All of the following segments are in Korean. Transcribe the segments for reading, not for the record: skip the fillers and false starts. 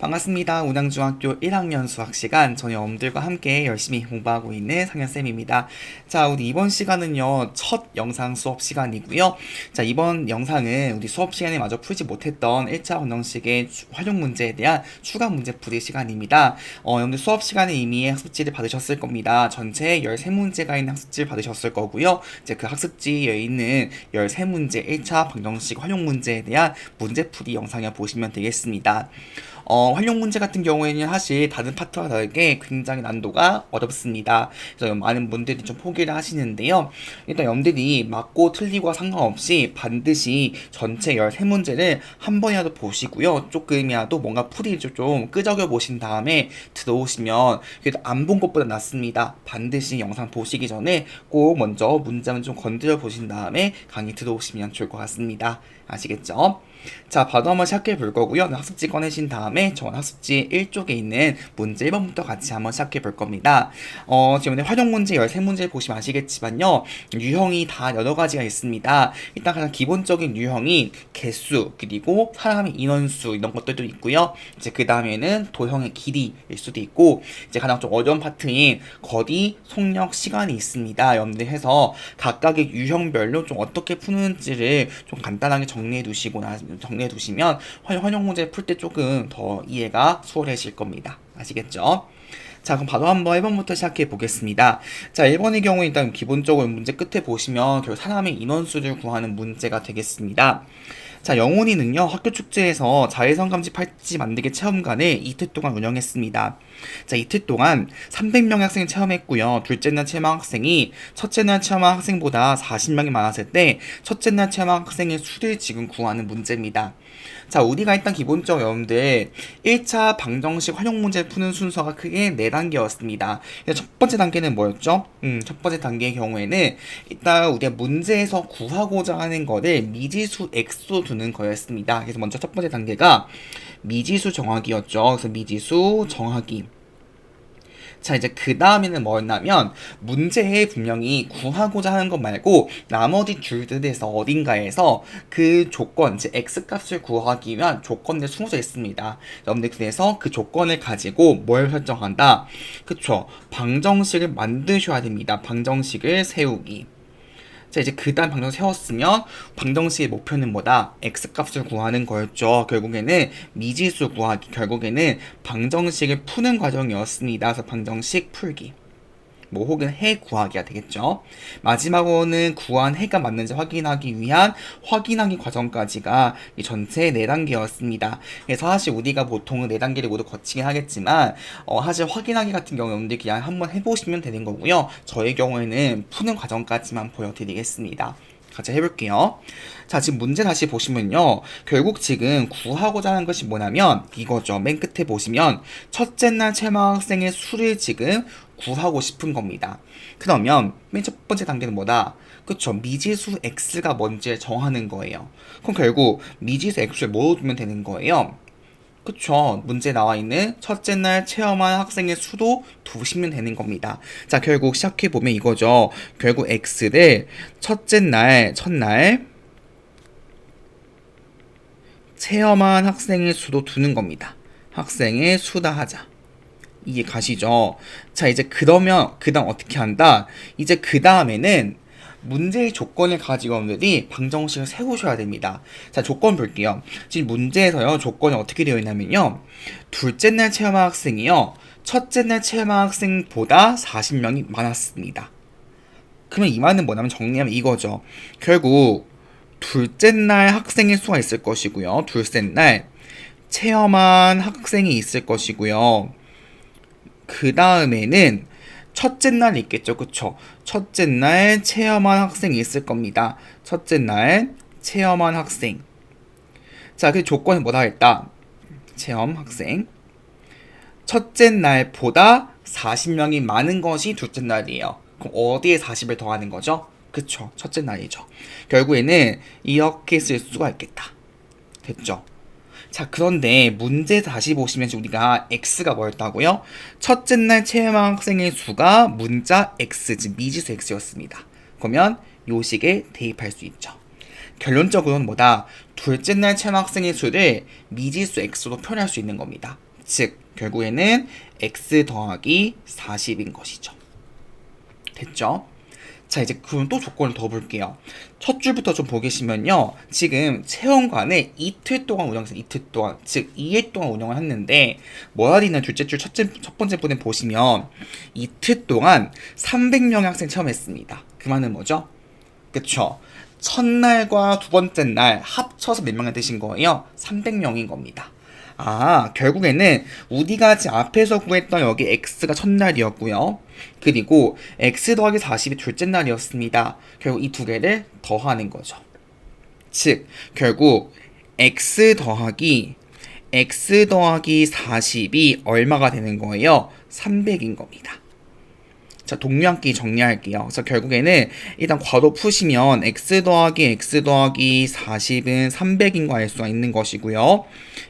반갑습니다. 운양중학교 1학년 수학 시간, 저희 여러분들과 함께 열심히 공부하고 있는 상현쌤입니다. 자, 우리 이번 시간은요, 첫 영상 수업 시간이고요. 자, 이번 영상은 우리 수업 시간에 마저 풀지 못했던 1차 방정식의 활용 문제에 대한 추가 문제 풀이 시간입니다. 여러분들 수업 시간에 이미 학습지를 받으셨을 겁니다. 전체 13문제가 있는 학습지를 받으셨을 거고요. 이제 그 학습지에 있는 13문제 1차 방정식 활용 문제에 대한 문제 풀이 영상을 보시면 되겠습니다. 활용 문제 같은 경우에는 사실 다른 파트와 다르게 굉장히 난도가 어렵습니다. 그래서 많은 분들이 좀 포기를 하시는데요. 일단 여러분들이 맞고 틀리고 상관없이 반드시 전체 13문제를 한 번이라도 보시고요. 조금이라도 뭔가 풀이를 좀 끄적여 보신 다음에 들어오시면 그래도 안 본 것보다 낫습니다. 반드시 영상 보시기 전에 꼭 먼저 문장을 좀 건드려 보신 다음에 강의 들어오시면 좋을 것 같습니다. 아시겠죠? 자, 바로 한번 시작해 볼 거고요. 학습지 꺼내신 다음에 전 학습지 1쪽에 있는 문제 1번부터 같이 한번 시작해 볼 겁니다. 지금 활용 문제 13문제 보시면 아시겠지만요. 유형이 다 여러 가지가 있습니다. 일단 가장 기본적인 유형이 개수, 그리고 사람의 인원수 이런 것들도 있고요. 이제 그 다음에는 도형의 길이일 수도 있고, 이제 가장 좀 어려운 파트인 거리, 속력, 시간이 있습니다. 여러분들 해서 각각의 유형별로 좀 어떻게 푸는지를 좀 간단하게 정리해 두시면 활용 문제 풀 때 조금 더 이해가 수월해질 겁니다. 아시겠죠? 자, 그럼 바로 한번 1번부터 시작해 보겠습니다. 자, 1번의 경우 일단 기본적으로 문제 끝에 보시면 결국 사람의 인원수를 구하는 문제가 되겠습니다. 자, 영훈이는요, 학교 축제에서 자외선 감지 팔찌 만들기 체험관을 이틀 동안 운영했습니다. 자, 이틀 동안 300명의 학생이 체험했고요. 둘째 날 체험한 학생이 첫째 날 체험한 학생보다 40명이 많았을 때 첫째 날 체험한 학생의 수를 지금 구하는 문제입니다. 자, 우리가 일단 기본적으로 여러분들 1차 방정식 활용 문제 푸는 순서가 크게 4단계였습니다. 첫 번째 단계는 뭐였죠? 첫 번째 단계의 경우에는 일단 우리가 문제에서 구하고자 하는 거를 미지수 x로 두는 거였습니다. 그래서 먼저 첫 번째 단계가 미지수 정하기였죠. 그래서 미지수 정하기. 자, 이제 그 다음에는 뭐였냐면 문제에 분명히 구하고자 하는 것 말고 나머지 줄들에서 어딘가에서 그 조건, 즉 x값을 구하기 위한 조건들 숨어져 있습니다. 여러분들 그래서 그 조건을 가지고 뭘 설정한다? 그쵸? 방정식을 만드셔야 됩니다. 방정식을 세우기. 자, 이제 그 다음 방정식 세웠으면 방정식의 목표는 뭐다? x값을 구하는 거였죠. 결국에는 미지수 구하기, 결국에는 방정식을 푸는 과정이었습니다. 그래서 방정식 풀기. 뭐 혹은 해 구하기가 되겠죠. 마지막으로는 구한 해가 맞는지 확인하기 위한 확인하기 과정까지가 이 전체 4단계였습니다. 그래서 사실 우리가 보통은 4단계를 모두 거치긴 하겠지만 사실 확인하기 같은 경우는 그냥 한번 해보시면 되는 거고요. 저의 경우에는 푸는 과정까지만 보여드리겠습니다. 같이 해볼게요. 자, 지금 문제 다시 보시면요. 결국 지금 구하고자 하는 것이 뭐냐면 이거죠. 맨 끝에 보시면 첫째 날 체험한 학생의 수를 지금 구하고 싶은 겁니다. 그러면 맨 첫 번째 단계는 뭐다? 그쵸? 미지수 x가 뭔지 정하는 거예요. 그럼 결국 미지수 x를 뭐로 두면 되는 거예요? 그쵸. 문제 나와 있는 첫째 날 체험한 학생의 수도 두시면 되는 겁니다. 자, 결국 시작해보면 이거죠. 결국 x를 첫째 날, 첫날 체험한 학생의 수도 두는 겁니다. 학생의 수다 하자. 이게 가시죠. 자, 이제 그러면 그 다음 어떻게 한다? 이제 그 다음에는 문제의 조건을 가지고 여러분들이 방정식을 세우셔야 됩니다. 자, 조건 볼게요. 지금 문제에서요, 조건이 어떻게 되어 있냐면요. 둘째 날 체험한 학생이요, 첫째 날 체험한 학생보다 40명이 많았습니다. 그러면 이 말은 뭐냐면 정리하면 이거죠. 결국 둘째 날 학생의 수가 있을 것이고요. 둘째 날 체험한 학생이 있을 것이고요. 그 다음에는 첫째 날 있겠죠. 그쵸? 첫째 날 체험한 학생이 있을 겁니다. 첫째 날 체험한 학생. 자, 그 조건이 뭐다 했다? 체험 학생. 첫째 날보다 40명이 많은 것이 둘째 날이에요. 그럼 어디에 40을 더하는 거죠? 그쵸? 첫째 날이죠. 결국에는 이렇게 쓸 수가 있겠다. 됐죠? 자, 그런데 문제 다시 보시면 우리가 x가 뭐였다고요? 첫째 날 체험한 학생의 수가 문자 x, 즉 미지수 x였습니다. 그러면 요식에 대입할 수 있죠. 결론적으로는 뭐다? 둘째 날 체험 학생의 수를 미지수 x로 표현할 수 있는 겁니다. 즉 결국에는 x 더하기 40인 것이죠. 됐죠? 자, 이제 그럼 또 조건을 더 볼게요. 첫 줄부터 좀 보시면요. 지금 체험관을 이틀 동안 운영했어요. 이틀 동안. 즉, 2일 동안 운영을 했는데, 뭐라 되어 있는 둘째 줄 첫 번째 부분 보시면, 이틀 동안 300명의 학생 체험했습니다. 그 말은 뭐죠? 그쵸? 첫날과 두 번째 날 합쳐서 몇 명이 되신 거예요? 300명인 겁니다. 아, 결국에는 우리가 지금 앞에서 구했던 여기 x가 첫날이었고요. 그리고 x 더하기 40이 둘째 날이었습니다. 결국 이 두 개를 더하는 거죠. 즉, 결국 x 더하기 40이 얼마가 되는 거예요? 300인 겁니다. 자, 동류함께 정리할게요. 그래서 결국에는 일단 괄호 푸시면 x 더하기 40은 300인 거 알 수가 있는 것이고요.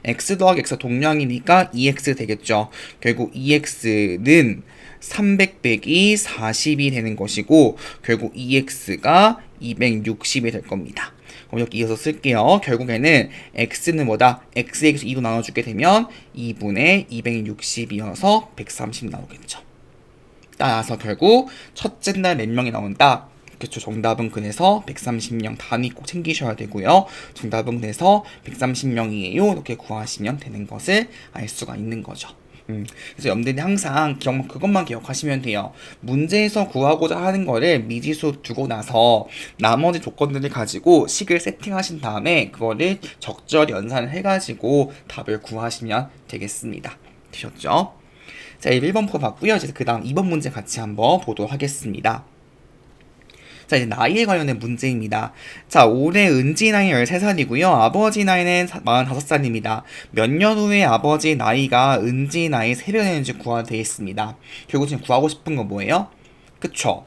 x 더하기 x가 동류항이니까 2x 되겠죠. 결국 2x는 300 빼기 40이 되는 것이고 결국 2x가 260이 될 겁니다. 그럼 여기 이어서 쓸게요. 결국에는 x는 뭐다? x에게서 2로 나눠주게 되면 2분의 260이어서 130 나오겠죠. 따라서 결국 첫째 날 몇 명이 나온다? 그쵸, 정답은 그래서 130명 단위 꼭 챙기셔야 되고요. 정답은 그래서 130명이에요. 이렇게 구하시면 되는 것을 알 수가 있는 거죠. 그래서 여러분들이 항상 그것만 기억하시면 돼요. 문제에서 구하고자 하는 거를 미지수 두고 나서 나머지 조건들을 가지고 식을 세팅하신 다음에 그거를 적절히 연산을 해가지고 답을 구하시면 되겠습니다. 되셨죠? 자, 1번 표 봤고요. 이제 그 다음 2번 문제 같이 한번 보도록 하겠습니다. 자, 이제 나이에 관련된 문제입니다. 자, 올해 은지 나이 13살이고요. 아버지 나이는 45살입니다. 몇 년 후에 아버지 나이가 은지 나이 3배 되는지 구하면 되겠습니다. 결국 지금 구하고 싶은 건 뭐예요? 그쵸?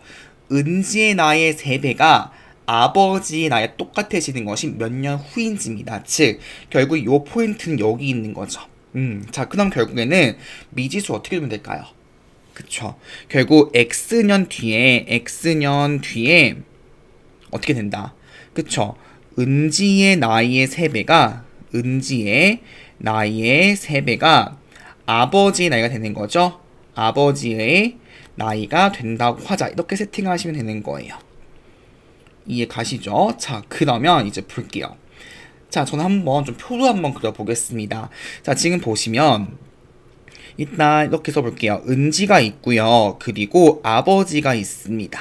은지의 나이의 3배가 아버지의 나이와 똑같아지는 것이 몇 년 후인지입니다. 즉, 결국 이 포인트는 여기 있는 거죠. 자, 그 다음 결국에는 미지수 어떻게 되면 될까요? 그쵸. 결국 x년 뒤에 어떻게 된다? 그쵸. 은지의 나이의 3배가 아버지의 나이가 되는 거죠. 아버지의 나이가 된다고 하자. 이렇게 세팅하시면 되는 거예요. 이해 가시죠? 자, 그러면 이제 볼게요. 자, 저는 한번 좀 표로 한번 그려보겠습니다. 자, 지금 보시면 일단 이렇게 써볼게요. 은지가 있고요. 그리고 아버지가 있습니다.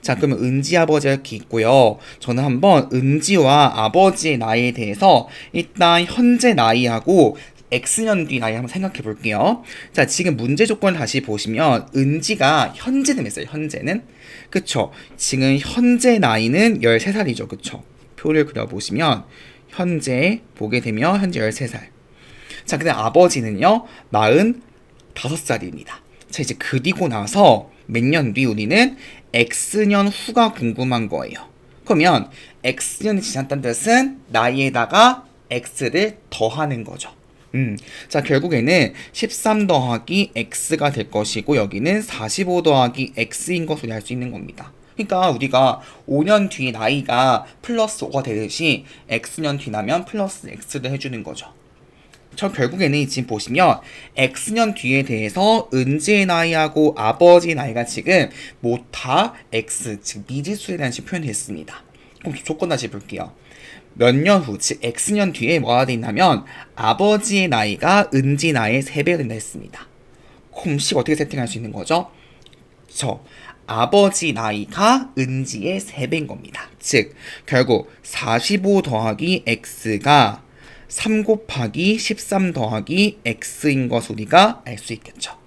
자, 그러면 은지 아버지가 이렇게 있고요. 저는 한번 은지와 아버지의 나이에 대해서 일단 현재 나이하고 X년 뒤 나이 한번 생각해 볼게요. 자, 지금 문제 조건을 다시 보시면 은지가 현재는 몇 살? 현재는? 그쵸? 지금 현재 나이는 13살이죠. 그쵸? 표를 그려보시면 현재 보게 되면 현재 13살. 자, 근데 아버지는요 45살입니다. 자, 이제 그리고 나서 몇 년 뒤 우리는 X년 후가 궁금한 거예요. 그러면 X년이 지났다는 뜻은 나이에다가 X를 더하는 거죠. 자, 결국에는 13 더하기 X가 될 것이고 여기는 45 더하기 X인 것으로 알 수 있는 겁니다. 그러니까 우리가 5년 뒤 나이가 플러스 5가 되듯이 X년 뒤 나면 플러스 X를 해주는 거죠. 저 결국에는 지금 보시면 X년 뒤에 대해서 은지의 나이하고 아버지의 나이가 지금 모두 다 X, 즉 미지수에 대한 식으로 표현됐습니다. 그럼 조건 다시 볼게요. 몇 년 후, 즉 X년 뒤에 뭐가 돼 있냐면 아버지의 나이가 은지 나이의 3배가 된다 했습니다. 그럼 식 어떻게 세팅할 수 있는 거죠? 아버지 나이가 은지의 3배인 겁니다. 즉 결국 45 더하기 X가 3 곱하기 13 더하기 X인 것 우리가 알 수 있겠죠.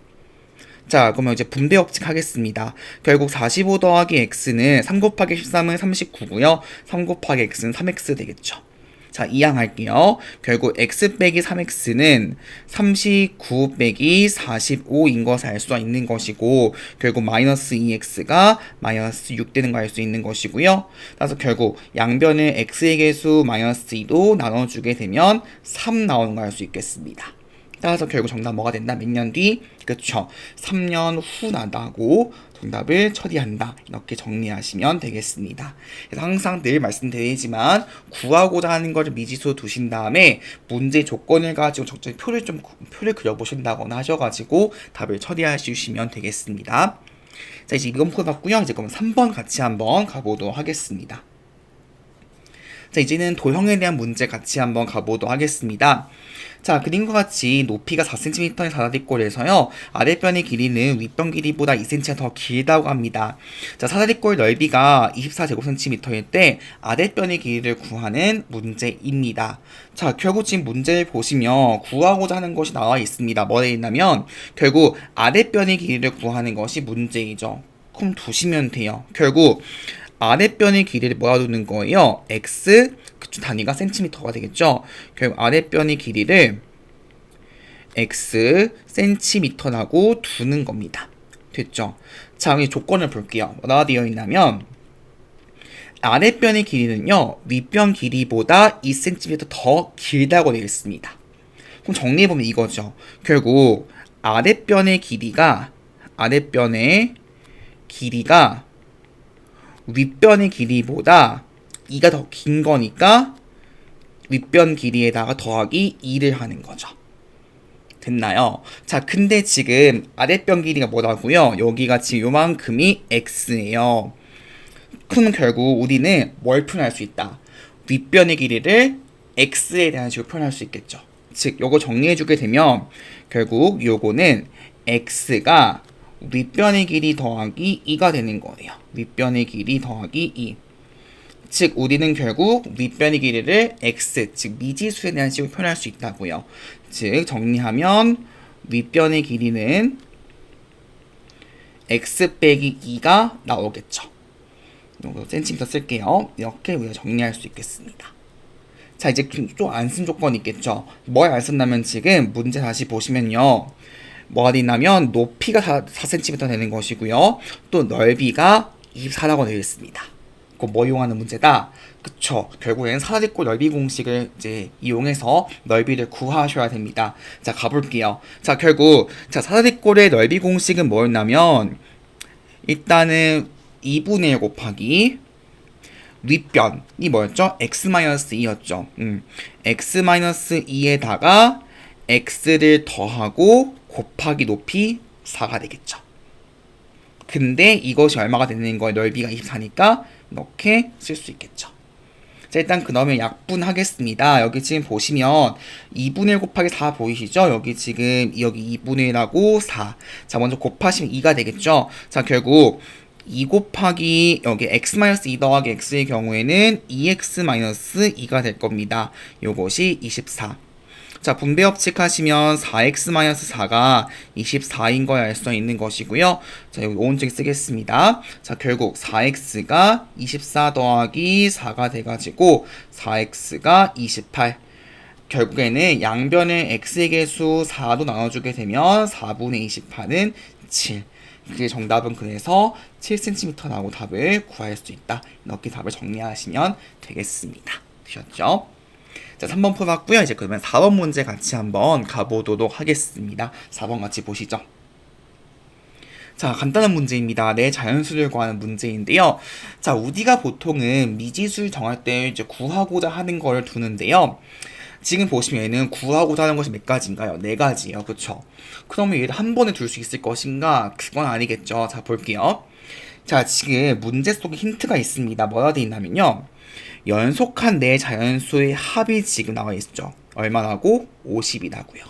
자, 그러면 이제 분배 법칙 하겠습니다. 결국 45 더하기 X는 3 곱하기 13은 39고요. 3 곱하기 X는 3X 되겠죠. 자, 이항할게요. 결국 X 빼기 3X는 39 빼기 45인 것을 알 수가 있는 것이고 결국 마이너스 2X가 마이너스 6 되는 걸 알 수 있는 것이고요. 따라서 결국 양변을 X의 개수 마이너스 2도 나눠주게 되면 3 나오는 걸 알 수 있겠습니다. 따라서 결국 정답 뭐가 된다? 몇 년 뒤? 그쵸. 3년 후 나다고 정답을 처리한다. 이렇게 정리하시면 되겠습니다. 그래서 항상 늘 말씀드리지만 구하고자 하는 것을 미지수 두신 다음에 문제 조건을 가지고 적절히 표를 그려보신다거나 하셔가지고 답을 처리해 주시면 되겠습니다. 자, 이제 이번 풀어봤고요. 이제 그럼 3번 같이 한번 가보도록 하겠습니다. 자, 이제는 도형에 대한 문제 같이 한번 가보도록 하겠습니다. 자, 그림과 같이 높이가 4cm의 사다리꼴에서요, 아랫변의 길이는 윗변 길이보다 2cm가 더 길다고 합니다. 자, 사다리꼴 넓이가 24제곱cm일 때 아랫변의 길이를 구하는 문제입니다. 자, 결국 지금 문제를 보시면 구하고자 하는 것이 나와 있습니다. 뭐에 있냐면 결국 아랫변의 길이를 구하는 것이 문제이죠. 그럼 두시면 돼요. 결국 아랫변의 길이를 뭐라 두는 거예요? x, 그쵸, 단위가 센티미터가 되겠죠? 결국 아랫변의 길이를 x 센티미터라고 두는 겁니다. 됐죠? 자, 그럼 조건을 볼게요. 뭐가 되어 있냐면 아랫변의 길이는요, 윗변 길이보다 2cm 더 길다고 되어 있습니다. 그럼 정리해보면 이거죠. 결국 아랫변의 길이가 윗변의 길이보다 2가 더 긴 거니까 윗변 길이에다가 더하기 2를 하는 거죠. 됐나요? 자, 근데 지금 아랫변 길이가 뭐라고요? 여기가 지금 요만큼이 x예요. 그럼 결국 우리는 뭘 표현할 수 있다? 윗변의 길이를 x에 대한 식으로 표현할 수 있겠죠. 즉, 요거 정리해주게 되면 결국 요거는 x가 윗변의 길이 더하기 2가 되는 거예요. 윗변의 길이 더하기 2. 즉 우리는 결국 윗변의 길이를 x, 즉 미지수에 대한 식으로 표현할 수 있다고요. 즉 정리하면 윗변의 길이는 x 빼기 2가 나오겠죠. 이거 센티미터 쓸게요. 이렇게 우리가 정리할 수 있겠습니다. 자, 이제 좀 안 쓴 조건이 있겠죠. 뭘 안 쓴다면 지금 문제 다시 보시면요, 뭐가 있냐면 높이가 4cm 되는 것이고요, 또 넓이가 24라고 되어 있습니다. 그거 뭐 이용하는 문제다? 그쵸. 결국엔 사다리꼴 넓이 공식을 이제 이용해서 넓이를 구하셔야 됩니다. 자, 가볼게요. 자, 결국 사다리꼴의 넓이 공식은 뭐였냐면 일단은 2분의 1 곱하기 윗변이 뭐였죠? x-2였죠. x-2에다가 x를 더하고 곱하기 높이 4가 되겠죠. 근데 이것이 얼마가 되는 거예요? 넓이가 24니까 이렇게 쓸 수 있겠죠. 자, 일단 그러면 약분하겠습니다. 여기 지금 보시면 2분의 1 곱하기 4 보이시죠? 여기 지금 여기 2분의 1하고 4. 자, 먼저 곱하시면 2가 되겠죠. 자, 결국 2 곱하기 여기 x-2 더하기 x의 경우에는 2x-2가 될 겁니다. 요것이 24. 자, 분배 법칙 하시면 4x-4가 24인 걸 알 수 있는 것이고요. 자, 여기 오른쪽에 쓰겠습니다. 자, 결국 4x가 24 더하기 4가 돼가지고 4x가 28. 결국에는 양변을 x의 개수 4로 나눠주게 되면 4분의 28은 7. 그게 정답은 그래서 7cm라고 답을 구할 수 있다. 이렇게 답을 정리하시면 되겠습니다. 되셨죠? 자, 3번 풀어봤고요. 이제 그러면 4번 문제 같이 한번 가보도록 하겠습니다. 4번 같이 보시죠. 자, 간단한 문제입니다. 내 자연수를 구하는 문제인데요. 자, 우리가 보통은 미지수를 정할 때 이제 구하고자 하는 걸 두는데요. 지금 보시면은 구하고자 하는 것이 몇 가지인가요? 네 가지예요. 그쵸? 그러면 얘를 한 번에 둘 수 있을 것인가? 그건 아니겠죠. 자, 볼게요. 자, 지금 문제 속에 힌트가 있습니다. 뭐가 돼 있냐면요, 연속한 네 자연수의 합이 지금 나와 있죠. 얼마라고? 50이라고요.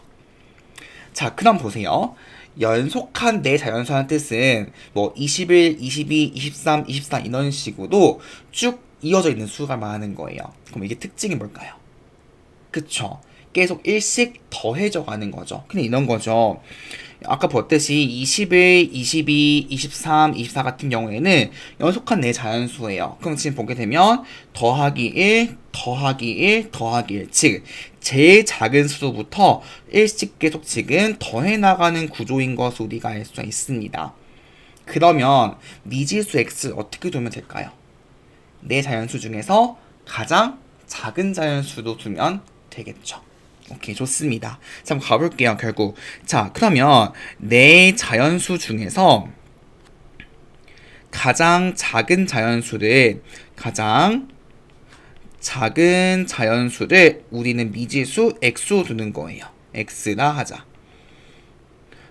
자, 그럼 보세요. 연속한 네 자연수라는 뜻은 뭐 21, 22, 23, 24 이런 식으로 쭉 이어져 있는 수가 말하는 거예요. 그럼 이게 특징이 뭘까요? 그쵸. 계속 일씩 더해져 가는 거죠. 그냥 이런 거죠. 아까 봤듯이 21, 22, 23, 24 같은 경우에는 연속한 네 자연수예요. 그럼 지금 보게 되면 더하기 1, 더하기 1, 더하기 1. 즉, 제일 작은 수부터 일씩 계속 지금 더해 나가는 구조인 것을 우리가 알 수 있습니다. 그러면 미지수 x를 어떻게 두면 될까요? 네 자연수 중에서 가장 작은 자연수로 두면 되겠죠. 오케이, 좋습니다. 자, 한번 가볼게요, 결국. 자, 그러면 내 자연수 중에서 가장 작은 자연수를 우리는 미지수 x로 두는 거예요. x라 하자.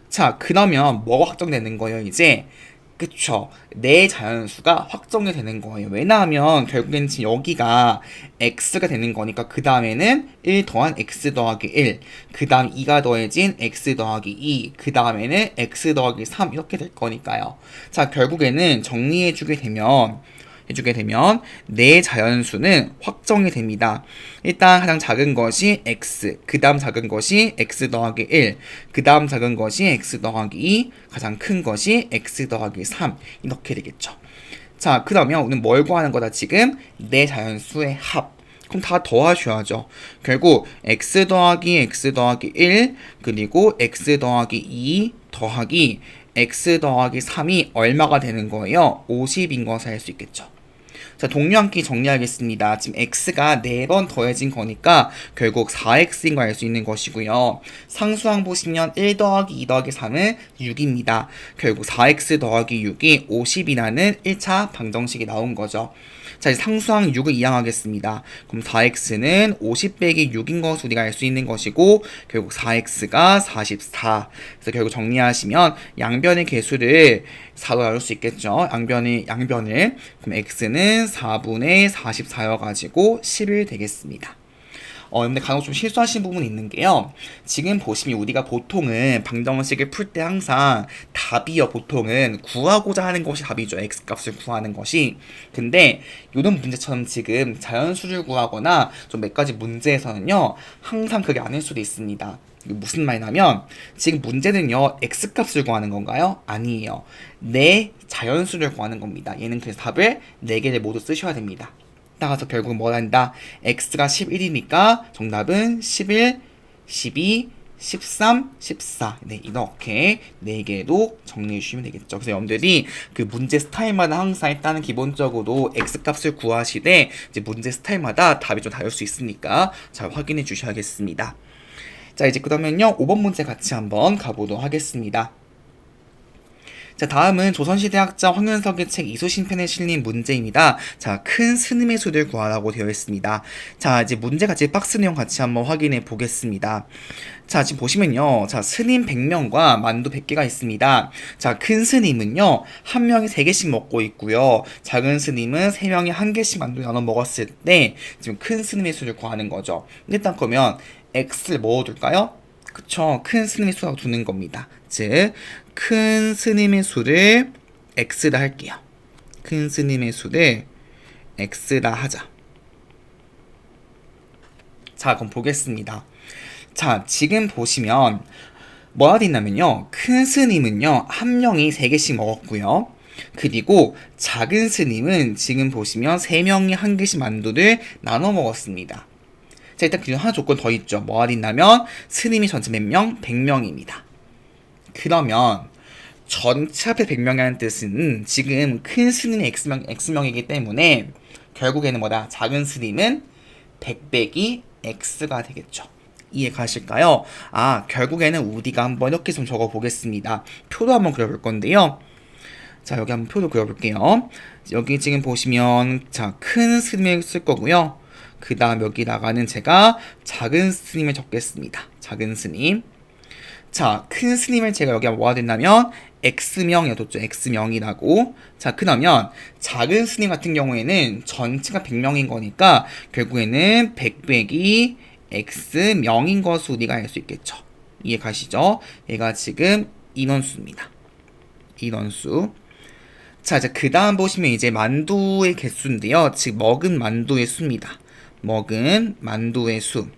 자, 그러면 뭐가 확정되는 거예요, 이제? 그쵸. 내 자연수가 확정이 되는 거예요. 왜냐하면 결국엔 지금 여기가 x가 되는 거니까 그 다음에는 1 더한 x 더하기 1, 그 다음 2가 더해진 x 더하기 2, 그 다음에는 x 더하기 3 이렇게 될 거니까요. 자, 결국에는 해주게 되면 내 자연수는 확정이 됩니다. 일단 가장 작은 것이 x, 그 다음 작은 것이 x 더하기 1, 그 다음 작은 것이 x 더하기 2, 가장 큰 것이 x 더하기 3 이렇게 되겠죠. 자, 그러면 우리는 뭘 구하는 거다 지금? 내 자연수의 합. 그럼 다 더하셔야죠. 결국 x 더하기 x 더하기 1 그리고 x 더하기 2 더하기 x 더하기 3이 얼마가 되는 거예요? 50인 것을 알 수 있겠죠. 자, 동료함께 정리하겠습니다. 지금 x가 4번 더해진 거니까 결국 4x인 걸 알 수 있는 것이고요. 상수항 보시면 1 더하기 2 더하기 3은 6입니다. 결국 4x 더하기 6이 50이라는 1차 방정식이 나온 거죠. 자, 이제 상수항 6을 이항하겠습니다. 그럼 4x는 50 빼기 6인 것을 우리가 알 수 있는 것이고 결국 4x가 44. 그래서 결국 정리하시면 양변의 개수를 4로 나눌 수 있겠죠. 양변을. 그럼 x는 4분의 44여가지고 11 되겠습니다. 근데 간혹 좀 실수하신 부분이 있는 게요. 지금 보시면 우리가 보통은 방정식을 풀 때 항상 답이요. 보통은 구하고자 하는 것이 답이죠. x값을 구하는 것이. 근데 이런 문제처럼 지금 자연수를 구하거나 좀 몇 가지 문제에서는요. 항상 그게 아닐 수도 있습니다. 무슨 말이냐면 지금 문제는요. x값을 구하는 건가요? 아니에요. 내 자연수를 구하는 겁니다. 얘는 그래서 답을 4개를 모두 쓰셔야 됩니다. 따라서 결국 뭘 한다? x가 11이니까 정답은 11, 12, 13, 14. 네, 이렇게 4개로 정리해 주시면 되겠죠. 그래서 여러분들이 그 문제 스타일마다 항상 일단은 기본적으로 x값을 구하시되 이제 문제 스타일마다 답이 좀 다를 수 있으니까 잘 확인해 주셔야겠습니다. 자, 이제 그러면요 5번 문제 같이 한번 가보도록 하겠습니다. 자, 다음은 조선시대 학자 황윤석의 책 이수신편에 실린 문제입니다. 자, 큰 스님의 수를 구하라고 되어 있습니다. 자, 이제 문제 같이 박스 내용 같이 한번 확인해 보겠습니다. 자, 지금 보시면요. 자, 스님 100명과 만두 100개가 있습니다. 자, 큰 스님은요. 한 명이 3개씩 먹고 있고요. 작은 스님은 3명이 1개씩 만두 나눠 먹었을 때 지금 큰 스님의 수를 구하는 거죠. 일단 그러면 x를 뭐 둘까요? 그쵸. 큰 스님의 수라고 두는 겁니다. 즉, 큰 스님의 수를 x라 할게요. 큰 스님의 수를 x라 하자. 자, 그럼 보겠습니다. 자, 지금 보시면 뭐가 돼 있냐면요. 큰 스님은요. 한 명이 3개씩 먹었고요. 그리고 작은 스님은 지금 보시면 3명이 1개씩 만두를 나눠 먹었습니다. 자, 일단 그 하나 조건 더 있죠. 뭐가 돼 있냐면 스님이 전체 몇 명? 100명입니다. 그러면 전체 앞에 100명이라는 뜻은 지금 큰 스님이 X명이기 때문에 결국에는 뭐다? 작은 스님은 100 빼기 X가 되겠죠. 이해 가실까요? 아, 결국에는 우리가 한번 이렇게 좀 적어보겠습니다. 표도 한번 그려볼 건데요. 자, 여기 한번 표도 그려볼게요. 여기 지금 보시면 자, 큰 스님을 쓸 거고요. 그 다음 여기다가는 제가 작은 스님을 적겠습니다. 작은 스님. 자, 큰 스님을 제가 여기 뭐가 된다면 X명이라고 뒀죠. X명이라고. 자, 그러면 작은 스님 같은 경우에는 전체가 100명인 거니까 결국에는 100 빼기 X명인 것을 우리가 알 수 있겠죠. 이해 가시죠? 얘가 지금 인원수입니다. 인원수. 자, 이제 그 다음 보시면 이제 만두의 개수인데요. 즉 먹은 만두의 수입니다. 먹은 만두의 수.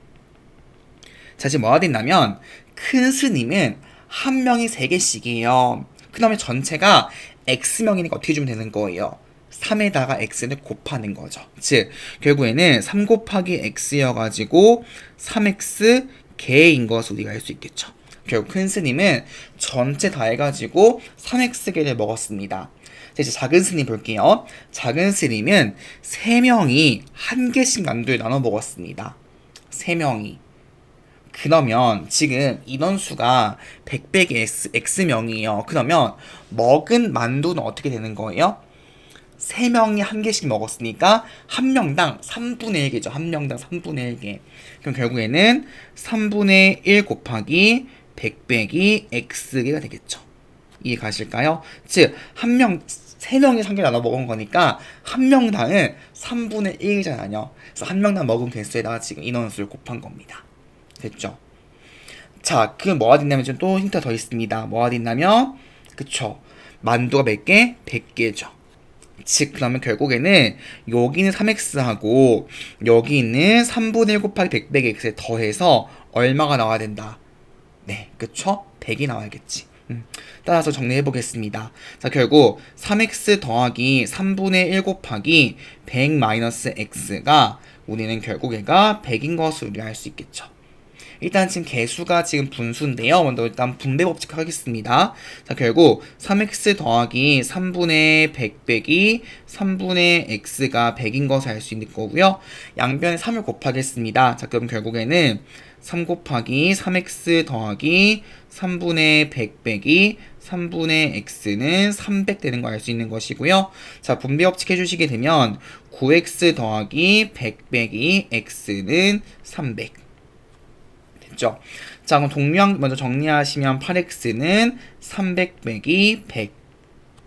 자, 지금 뭐가 됐냐면 큰 스님은 한 명이 3개씩이에요. 그 다음에 전체가 X명이니까 어떻게 주면 되는 거예요? 3에다가 X를 곱하는 거죠. 즉 결국에는 3 곱하기 X여가지고 3X 개인 것을 우리가 알 수 있겠죠. 결국 큰 스님은 전체 다 해가지고 3X개를 먹었습니다. 자, 이제 작은 스님 볼게요. 작은 스님은 3명이 1개씩 만두를 나눠 먹었습니다. 3명이. 그러면 지금 인원수가 100 빼기 X명이에요. 그러면 먹은 만두는 어떻게 되는 거예요? 3명이 한 개씩 먹었으니까 한 명당 3분의 1개죠. 한 명당 3분의 1개. 그럼 결국에는 3분의 1 곱하기 100 빼기 X개가 되겠죠. 이해 가실까요? 즉, 3명이 3개 나눠 먹은 거니까 한 명당은 3분의 1이잖아요. 그래서 한 명당 먹은 개수에다가 지금 인원수를 곱한 겁니다. 됐죠? 자, 그 뭐가 됐냐면 좀 또 힌트가 더 있습니다. 뭐가 됐냐면, 그쵸. 만두가 몇 개? 100개죠. 즉, 그러면 결국에는 여기는 3x하고 여기 있는 3분의 1 곱하기 100 빼기 x에 더해서 얼마가 나와야 된다? 네, 그쵸? 100이 나와야겠지. 따라서 정리해 보겠습니다. 자, 결국 3x 더하기 3분의 1 곱하기 100 마이너스 x가 우리는 결국 얘가 100인 것으로 우리가 알 수 있겠죠. 일단 지금 개수가 지금 분수인데요. 먼저 일단 분배 법칙 하겠습니다. 자, 결국 3x 더하기 3분의 100 빼기 3분의 x가 100인 것을 알 수 있는 거고요. 양변에 3을 곱하겠습니다. 자, 그럼 결국에는 3 곱하기 3x 더하기 3분의 100 빼기 3분의 x는 300 되는 거 알 수 있는 것이고요. 자, 분배 법칙 해주시게 되면 9x 더하기 100 빼기 x는 300. 됐죠? 자, 그럼 동류항 먼저 정리하시면 8x는 300 빼기 100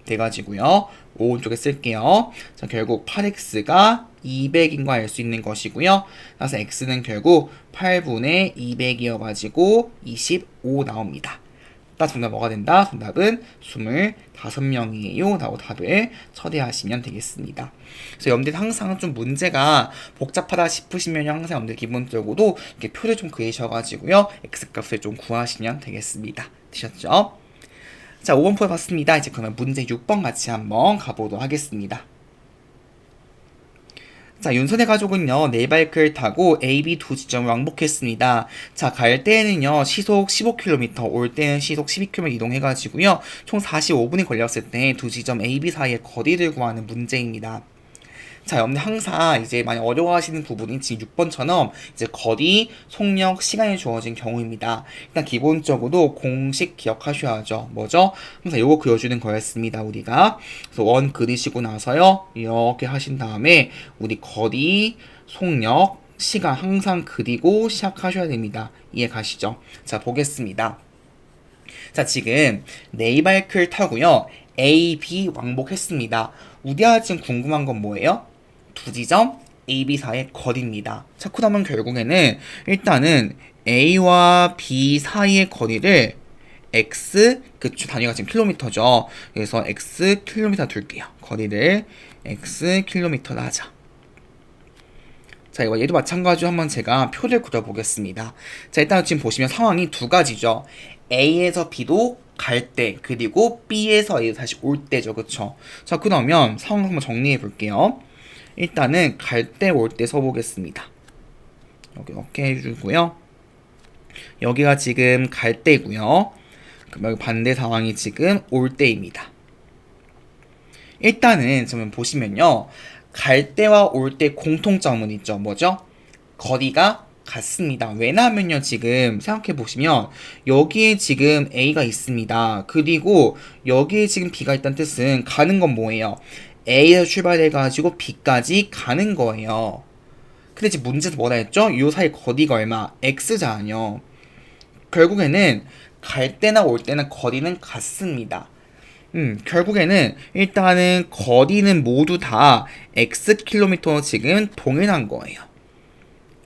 돼가지고요. 오른쪽에 쓸게요. 자, 결국 8x가 200인 거 알 수 있는 것이고요. 그래서 x는 결국 8분의 200이어가지고 25 나옵니다. 딱 정답 뭐가 된다? 정답은 25명이에요. 라고 답을 처리하시면 되겠습니다. 그래서 여러분들 항상 좀 문제가 복잡하다 싶으시면 항상 여러분들 기본적으로 이렇게 표를 좀 그리셔가지고요. x값을 좀 구하시면 되겠습니다. 되셨죠? 자, 5번 풀어 봤습니다. 이제 그러면 문제 6번 같이 한번 가보도록 하겠습니다. 자, 윤선의 가족은요, 네바이크를 타고 A, B 두 지점을 왕복했습니다. 자, 갈 때는요, 시속 15km, 올 때는 시속 12km 이동해가지고요, 총 45분이 걸렸을 때 두 지점 A, B 사이의 거리를 구하는 문제입니다. 자, 여러분들 항상 이제 많이 어려워하시는 부분이 지금 6번처럼 이제 거리, 속력, 시간이 주어진 경우입니다. 일단 기본적으로 공식 기억하셔야죠. 뭐죠? 항상 요거 그려주는 거였습니다, 우리가. 그래서 원 그리시고 나서요, 이렇게 하신 다음에 우리 거리, 속력, 시간 항상 그리고 시작하셔야 됩니다. 이해 가시죠? 자, 보겠습니다. 자, 지금 네이바이크를 타고요, A, B 왕복했습니다. 우리가 지금 궁금한 건 뭐예요? 두 지점 A, B 사이의 거리입니다. 자, 그러면 결국에는 일단은 A와 B 사이의 거리를 X, 그쵸, 단위가 지금 킬로미터죠. 그래서 X 킬로미터 둘게요. 거리를 X 킬로미터로 하자. 자, 이거 얘도 마찬가지로 한번 제가 표를 그려보겠습니다. 자, 일단 지금 보시면 상황이 두 가지죠. A에서 B도 갈 때, 그리고 B에서 A로 다시 올 때죠. 그쵸? 자, 그러면 상황 한번 정리해 볼게요. 일단은 갈 때, 올 때 써보겠습니다. 여기 이렇게 해주고요. 여기가 지금 갈 때고요. 그럼 여기 반대 상황이 지금 올 때입니다. 일단은 지금 보시면요, 갈 때와 올 때 공통점은 있죠. 뭐죠? 거리가 같습니다. 왜냐하면요, 지금 생각해보시면 여기에 지금 A가 있습니다. 그리고 여기에 지금 B가 있다는 뜻은 가는 건 뭐예요? A에서 출발해가지고 B까지 가는 거예요. 근데 지금 문제에서 뭐라 했죠? 이 사이 거리가 얼마? X잖아요. 결국에는 갈 때나 올 때나 거리는 같습니다. 결국에는 일단은 거리는 모두 다 X 킬로미터 지금 동일한 거예요.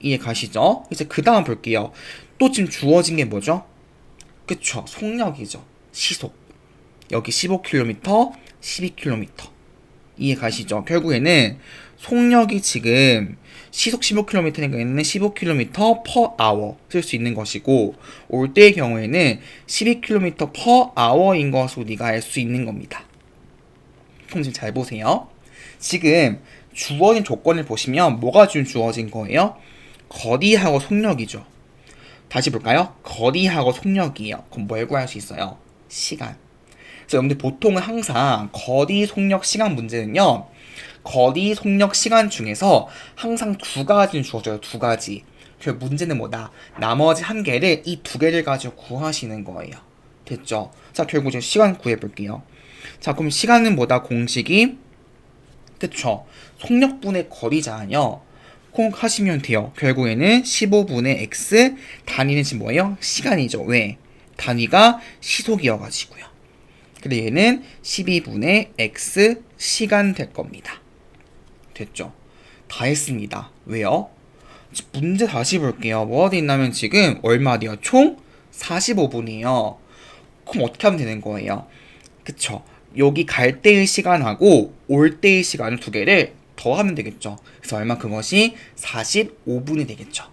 이해 가시죠? 이제 그 다음 볼게요. 또 지금 주어진 게 뭐죠? 그쵸, 속력이죠. 시속. 여기 15km, 12km. 이해 가시죠? 결국에는 속력이 지금 시속 15km니까 15km per hour 쓸 수 있는 것이고, 올 때의 경우에는 12km per hour인 것으로 우리가 알 수 있는 겁니다. 그럼 지금 잘 보세요. 지금 주어진 조건을 보시면 뭐가 지금 주어진 거예요? 거리하고 속력이죠. 다시 볼까요? 거리하고 속력이에요. 그럼 뭘 구할 수 있어요? 시간. 그래서 여러분들 보통은 항상 거리, 속력, 시간 문제는요, 거리, 속력, 시간 중에서 항상 두 가지는 주어져요. 두 가지. 그 문제는 뭐다? 나머지 한 개를 이 두 개를 가지고 구하시는 거예요. 됐죠? 자, 결국 이제 시간 구해볼게요. 자, 그럼 시간은 뭐다? 공식이 그쵸? 속력분의 거리잖아요. 꼭 하시면 돼요. 결국에는 15분의 x 단위는 지금 뭐예요? 시간이죠. 왜? 단위가 시속이어가지고요. 근데 얘는 12분의 x 시간 될 겁니다. 됐죠? 다 했습니다. 왜요? 문제 다시 볼게요. 뭐가 돼 있냐면 지금 얼마 돼요? 총 45분이에요. 그럼 어떻게 하면 되는 거예요? 그쵸? 여기 갈 때의 시간하고 올 때의 시간을 두 개를 더하면 되겠죠. 그래서 얼마 그것이 45분이 되겠죠.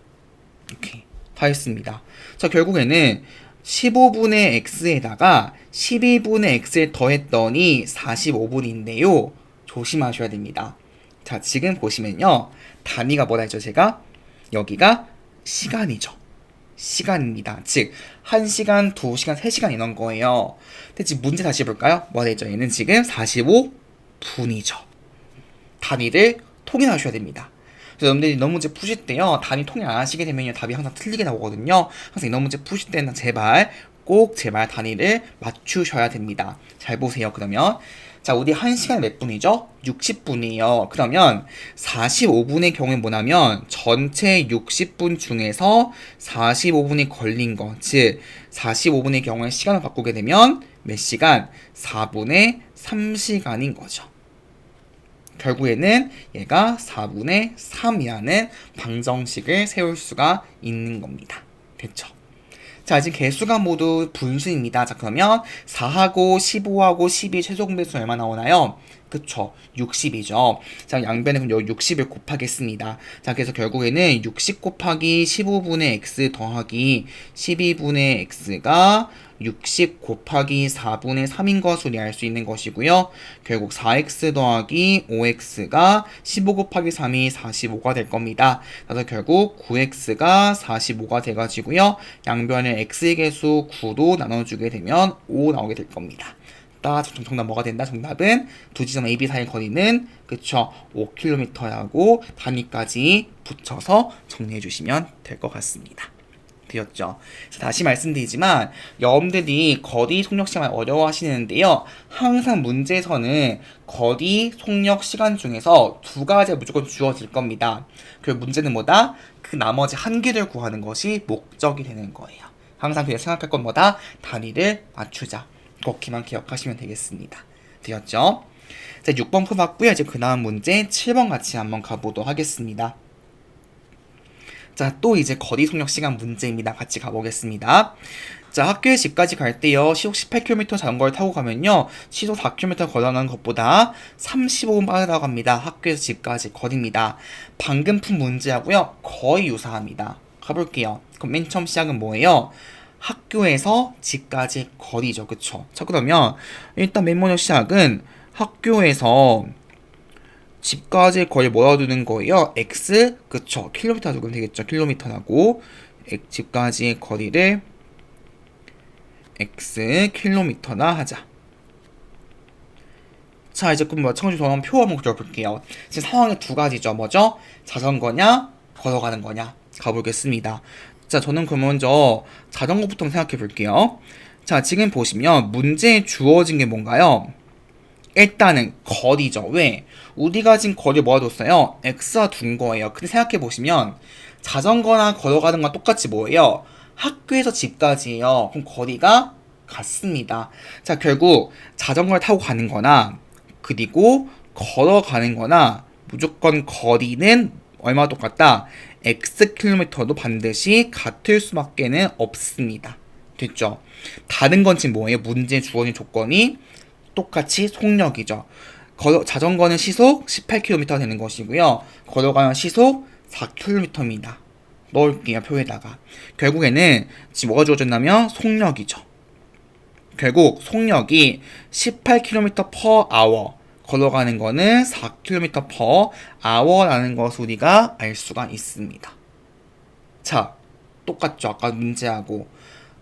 이렇게 다 했습니다. 자, 결국에는 15분의 x에다가 12분의 x를 더했더니 45분인데요. 조심하셔야 됩니다. 자, 지금 보시면요. 단위가 뭐라 했죠, 제가? 여기가 시간이죠. 시간입니다. 즉, 1시간, 2시간, 3시간 이런 거예요. 근데 지금 문제 다시 볼까요? 뭐라 했죠? 얘는 지금 45분이죠. 단위를 통일하셔야 됩니다. 그래서 여러분들이 이런 문제 푸실 때요, 단위 통일 안 하시게 되면 답이 항상 틀리게 나오거든요. 항상 이런 문제 푸실 때는 제발 단위를 맞추셔야 됩니다. 잘 보세요. 그러면 자, 우리 1시간 몇 분이죠? 60분이에요. 그러면 45분의 경우에 뭐냐면 전체 60분 중에서 45분이 걸린 거, 즉 45분의 경우에 시간을 바꾸게 되면 몇 시간? 4분의 3시간인 거죠. 결국에는 얘가 4분의 3이라는 방정식을 세울 수가 있는 겁니다. 됐죠? 자, 지금 개수가 모두 분수입니다. 자, 그러면 4하고 15하고 12 최소 공배수 얼마 나오나요? 그쵸, 60이죠. 자, 양변에 그럼 여기 60을 곱하겠습니다. 자, 그래서 결국에는 60 곱하기 15분의 x 더하기 12분의 x가 60 곱하기 4분의 3인 것으로 알 수 있는 것이고요. 결국 4x 더하기 5x가 15 곱하기 3이 45가 될 겁니다. 그래서 결국 9x가 45가 돼가지고요. 양변을 x의 개수 9로 나눠주게 되면 5 나오게 될 겁니다. 정답 뭐가 된다? 정답은 두 지점 AB 사이 거리는 그쵸 5km라고 단위까지 붙여서 정리해 주시면 될 것 같습니다. 되었죠? 다시 말씀드리지만 여러분들이 거리 속력 시간 어려워하시는데요. 항상 문제에서는 거리 속력 시간 중에서 두 가지가 무조건 주어질 겁니다. 그 문제는 뭐다? 그 나머지 한 개를 구하는 것이 목적이 되는 거예요. 항상 그냥 생각할 건 뭐다? 단위를 맞추자. 그렇게만 기억하시면 되겠습니다. 되었죠? 자, 6번 풀었고요. 이제 그 다음 문제 7번 같이 한번 가보도록 하겠습니다. 자, 또 이제 거리 속력 시간 문제입니다. 같이 가보겠습니다. 자, 학교에 집까지 갈 때요. 시속 18km 자전거를 타고 가면요. 시속 4km 걸어가는 것보다 35분 빠르다고 합니다. 학교에서 집까지 거리입니다. 방금 푼 문제하고요. 거의 유사합니다. 가볼게요. 그럼 맨 처음 시작은 뭐예요? 학교에서 집까지 거리죠. 그쵸? 자, 그러면 일단 맨 먼저 시작은 학교에서 집까지 거리 뭐라 두는 거예요? x, 그쵸? 킬로미터 두면 되겠죠? 킬로미터라고 집까지 거리를 x 킬로미터나 하자. 자, 이제 그럼 마찬가지로 저는 표 한번 그려볼게요. 지금 상황이 두 가지죠. 뭐죠? 자전거냐, 걸어가는 거냐. 가보겠습니다. 자, 저는 그럼 먼저 자전거부터 생각해 볼게요. 자, 지금 보시면 문제에 주어진 게 뭔가요? 일단은 거리죠. 왜? 우리가 지금 거리 모아뒀어요. x와 둔 거예요. 근데 생각해 보시면 자전거나 걸어가는 건 똑같이 뭐예요? 학교에서 집까지예요. 그럼 거리가 같습니다. 자, 결국 자전거를 타고 가는 거나 그리고 걸어가는 거나 무조건 거리는 얼마 똑같다? x 킬로미터도 반드시 같을 수밖에는 없습니다. 됐죠? 다른 건 지금 뭐예요? 문제에 주어진 조건이 똑같이 속력이죠. 자전거는 시속 18km 되는 것이고요. 걸어가는 시속 4km입니다. 넣을게요, 표에다가. 결국에는 지금 뭐가 주어졌냐면 속력이죠. 결국 속력이 18km per hour, 걸어가는 거는 4km per hour라는 것을 우리가 알 수가 있습니다. 자, 똑같죠? 아까 문제하고.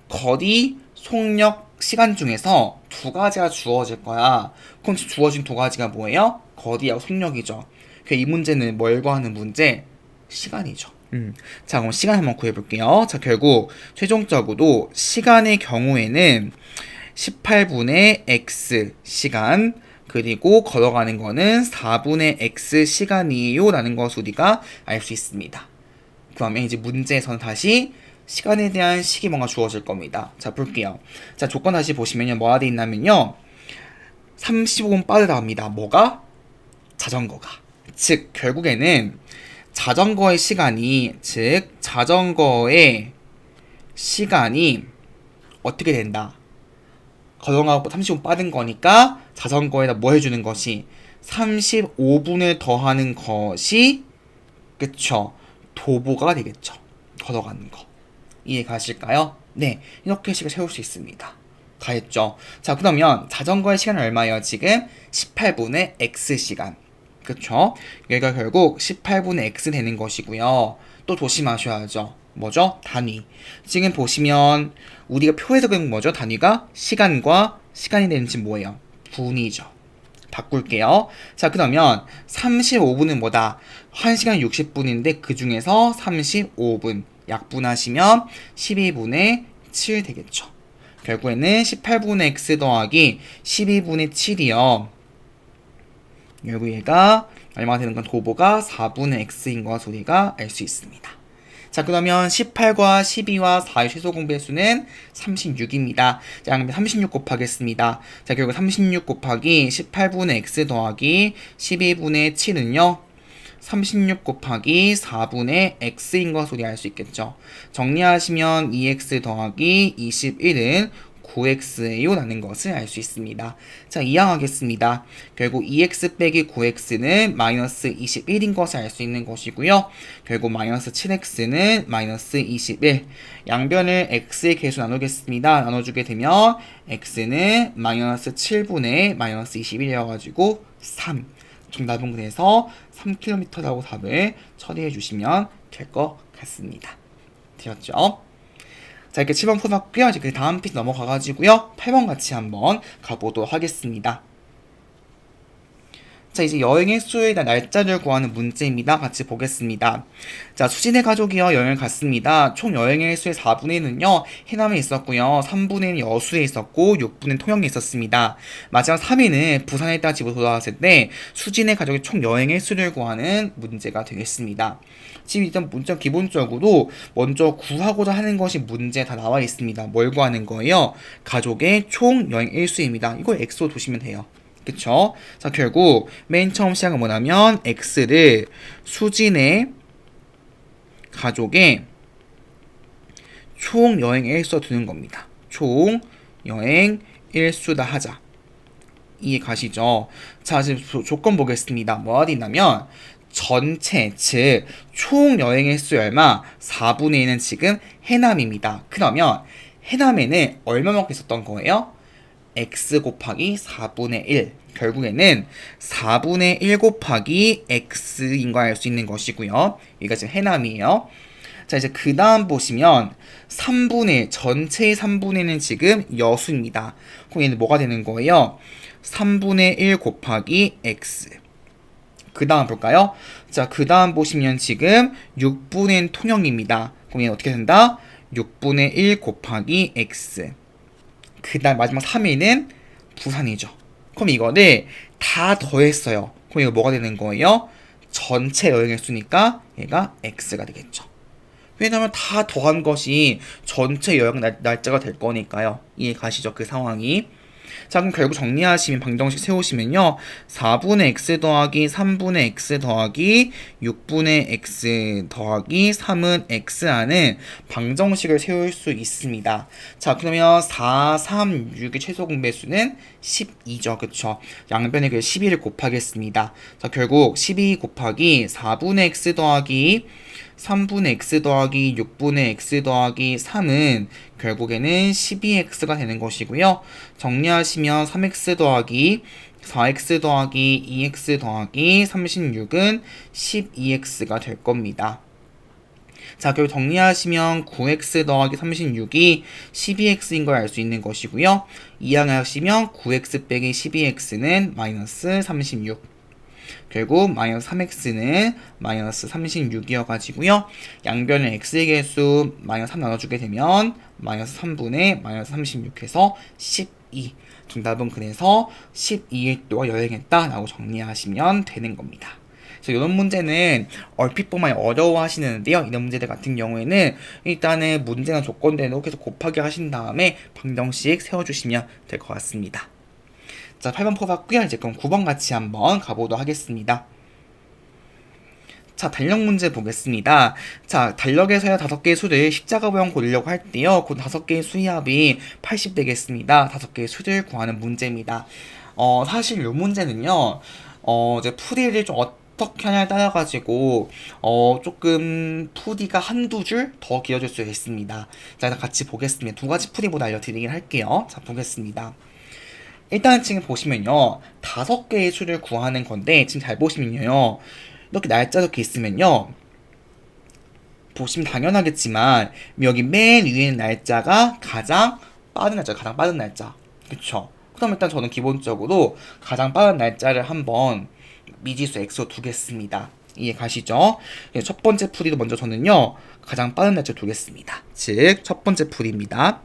거리, 속력, 시간 중에서 두 가지가 주어질 거야. 그럼 주어진 두 가지가 뭐예요? 거리하고 속력이죠. 이 문제는 뭘 구하는 문제? 시간이죠. 자, 그럼 시간 한번 구해볼게요. 자, 결국 최종적으로 시간의 경우에는 18분의 x 시간 그리고 걸어가는 거는 4분의 x 시간이에요 라는 것을 우리가 알 수 있습니다. 그러면 이제 문제에서는 다시 시간에 대한 식이 뭔가 주어질 겁니다. 자, 볼게요. 자, 조건 다시 보시면요. 뭐가 돼 있냐면요. 35분 빠르다 합니다. 뭐가? 자전거가. 즉, 결국에는 자전거의 시간이 어떻게 된다? 걸어가고 35분 빠른 거니까 자전거에다 뭐 해주는 것이 35분을 더하는 것이 그쵸? 도보가 되겠죠. 걸어가는 거. 이해 가실까요? 네, 이렇게 식을 세울 수 있습니다. 다 했죠? 자, 그러면 자전거의 시간은 얼마예요? 지금 18분의 x시간. 그쵸? 여기가 결국 18분의 x 되는 것이고요. 또 조심하셔야죠. 뭐죠? 단위. 지금 보시면 우리가 표에서 그린 뭐죠? 단위가 시간과 시간이 되는지 뭐예요? 분이죠. 바꿀게요. 자, 그러면 35분은 뭐다? 1시간 60분인데 그 중에서 35분 약분하시면 12분의 7 되겠죠. 결국에는 18분의 x 더하기 12분의 7이요. 결국 얘가 얼마가 되는 건 도보가 4분의 x인 것을 우리가 알 수 있습니다. 자, 그러면 18과 12와 4의 최소 공배수는 36입니다. 자, 양변 36 곱하겠습니다. 자, 결국 36 곱하기 18분의 x 더하기 12분의 7은요. 36 곱하기 4분의 x인 것을 우리 알 수 있겠죠. 정리하시면 2x 더하기 21은 9x예요 라는 것을 알 수 있습니다. 자, 이항하겠습니다. 결국 2x 빼기 9x는 마이너스 21인 것을 알 수 있는 것이고요. 결국 마이너스 7x는 마이너스 21. 양변을 x의 개수 나누겠습니다. 나눠주게 되면 x는 마이너스 7분의 마이너스 21이어가지고 3. 정답은 그래서 3km라고 답을 처리해 주시면 될 것 같습니다. 되었죠? 자, 이렇게 7번 풀었고요. 이제 그 다음 페이지 넘어가가지고요. 8번 같이 한번 가보도록 하겠습니다. 자, 이제 여행의 수요일에 날짜를 구하는 문제입니다. 같이 보겠습니다. 자, 수진의 가족이요. 여행을 갔습니다. 총 여행의 수의 4분의 1은요. 해남에 있었고요. 3분의 1은 여수에 있었고 6분의 통영에 있었습니다. 마지막 3위는 부산에 있다가 집으로 돌아왔을 때 수진의 가족의 총 여행의 수를 구하는 문제가 되겠습니다. 지금 일단 문제 기본적으로 먼저 구하고자 하는 것이 문제에 다 나와 있습니다. 뭘 구하는 거예요? 가족의 총 여행 일수입니다. 이걸 x로 두시면 돼요. 그쵸? 자, 결국 맨 처음 시작은 뭐냐면 x를 수진의 가족의 총 여행 일수로 두는 겁니다. 총 여행 일수다 하자. 이해 가시죠? 자, 지금 조건 보겠습니다. 뭐가 있냐면 전체, 즉 총 여행 일수 얼마? 4분의 1은 지금 해남입니다. 그러면 해남에는 얼마만큼 있었던 거예요? x 곱하기 4분의 1. 결국에는 4분의 1 곱하기 x인 거 알 수 있는 것이고요. 여기가 지금 해남이에요. 자, 이제 그 다음 보시면 3분의 1, 전체의 3분의 1은 지금 여수입니다. 그럼 얘는 뭐가 되는 거예요? 3분의 1 곱하기 x. 그 다음 볼까요? 자, 그 다음 보시면 지금 6분의 1 통영입니다. 그럼 얘는 어떻게 된다? 6분의 1 곱하기 x. 그 다음 마지막 3위는 부산이죠. 그럼 이거를 다 더했어요. 그럼 이거 뭐가 되는 거예요? 전체 여행의 수니까 얘가 x가 되겠죠. 왜냐면 다 더한 것이 전체 여행 날짜가 될 거니까요. 이해 가시죠? 그 상황이. 자, 그럼 결국 정리하시면 방정식 세우시면요. 4분의 x 더하기 3분의 x 더하기 6분의 x 더하기 3은 x 하는 방정식을 세울 수 있습니다. 자, 그러면 4, 3, 6의 최소 공배수는 12죠. 그쵸? 양변에 그 12를 곱하겠습니다. 자, 결국 12 곱하기 4분의 x 더하기 3분의 x 더하기 6분의 x 더하기 3은 결국에는 12x가 되는 것이고요. 정리하시면 3x 더하기 4x 더하기 2x 더하기 36은 12x가 될 겁니다. 자, 결국 정리하시면 9x 더하기 36이 12x인 걸 알 수 있는 것이고요. 이항하시면 9x 빼기 12x는 마이너스 36. 결국 마이너스 3x는 마이너스 36이어가지고요. 양변을 x의 개수 마이너스 3 나눠주게 되면 마이너스 3분의 마이너스 36해서 12. 정답은 그래서 12일 동안 여행했다 라고 정리하시면 되는 겁니다. 그래서 이런 문제는 얼핏 보면 어려워하시는데요. 이런 문제들 같은 경우에는 일단은 문제나 조건대로 계속 곱하기 하신 다음에 방정식 세워주시면 될 것 같습니다. 자, 8번 풀어봤고요. 이제 그럼 9번 같이 한번 가보도록 하겠습니다. 자, 달력 문제 보겠습니다. 자, 달력에서요, 5개의 수를 십자가 모양 고르려고 할 때요, 그 5개의 수의 합이 80 되겠습니다. 5개의 수를 구하는 문제입니다. 사실 이 문제는요, 이제 풀이를 좀 어떻게 하냐에 따라가지고, 조금 풀이가 한두 줄 더 길어질 수 있습니다. 자, 일단 같이 보겠습니다. 두 가지 풀이보다 알려드리긴 할게요. 자, 보겠습니다. 일단 지금 보시면요, 5개의 수를 구하는 건데, 지금 잘 보시면요, 이렇게 날짜 적혀 있으면요, 보시면 당연하겠지만 여기 맨 위에 있는 날짜가 가장 빠른 날짜, 가장 빠른 날짜, 그쵸? 그럼 일단 저는 기본적으로 가장 빠른 날짜를 한번 미지수 x로 두겠습니다. 이해 가시죠? 첫 번째 풀이도 먼저 저는요, 가장 빠른 날짜 두겠습니다. 즉 첫 번째 풀이입니다.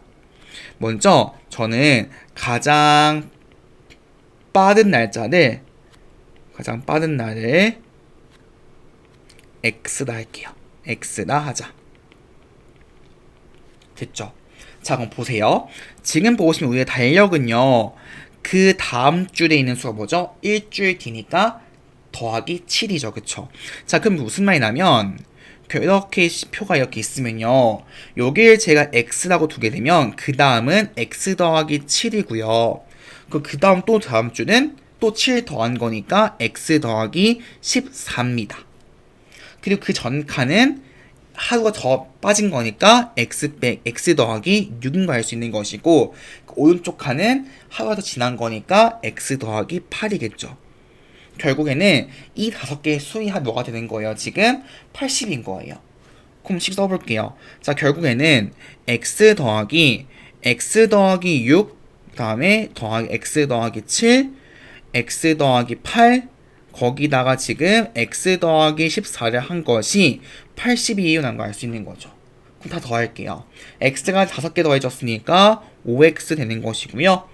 먼저 저는 가장 빠른 날을 x다 할게요. x다 하자. 됐죠? 자, 그럼 보세요. 지금 보시면 우리의 달력은요, 그 다음 줄에 있는 수가 뭐죠? 일주일 뒤니까 더하기 7이죠. 그쵸? 자, 그럼 무슨 말이 나면, 이렇게 표가 이렇게 있으면요, 여기를 제가 x라고 두게 되면 그 다음은 x 더하기 7이고요. 그 다음 또 다음 주는 또 7 더한 거니까 x 더하기 14입니다. 그리고 그 전 칸은 하루가 더 빠진 거니까 x 더하기 6인 거 알 수 있는 것이고, 그 오른쪽 칸은 하루가 더 지난 거니까 x 더하기 8이겠죠. 결국에는 이 5개의 수의 합이 뭐가 되는 거예요? 지금 80인 거예요. 그럼 식 써볼게요. 자, 결국에는 x 더하기 6, 그 다음에 더하기 x 더하기 7, x 더하기 8, 거기다가 지금 x 더하기 14를 한 것이 82라는 걸 알 수 있는 거죠. 그럼 다 더할게요. x가 5개 더해졌으니까 5x 되는 것이고요.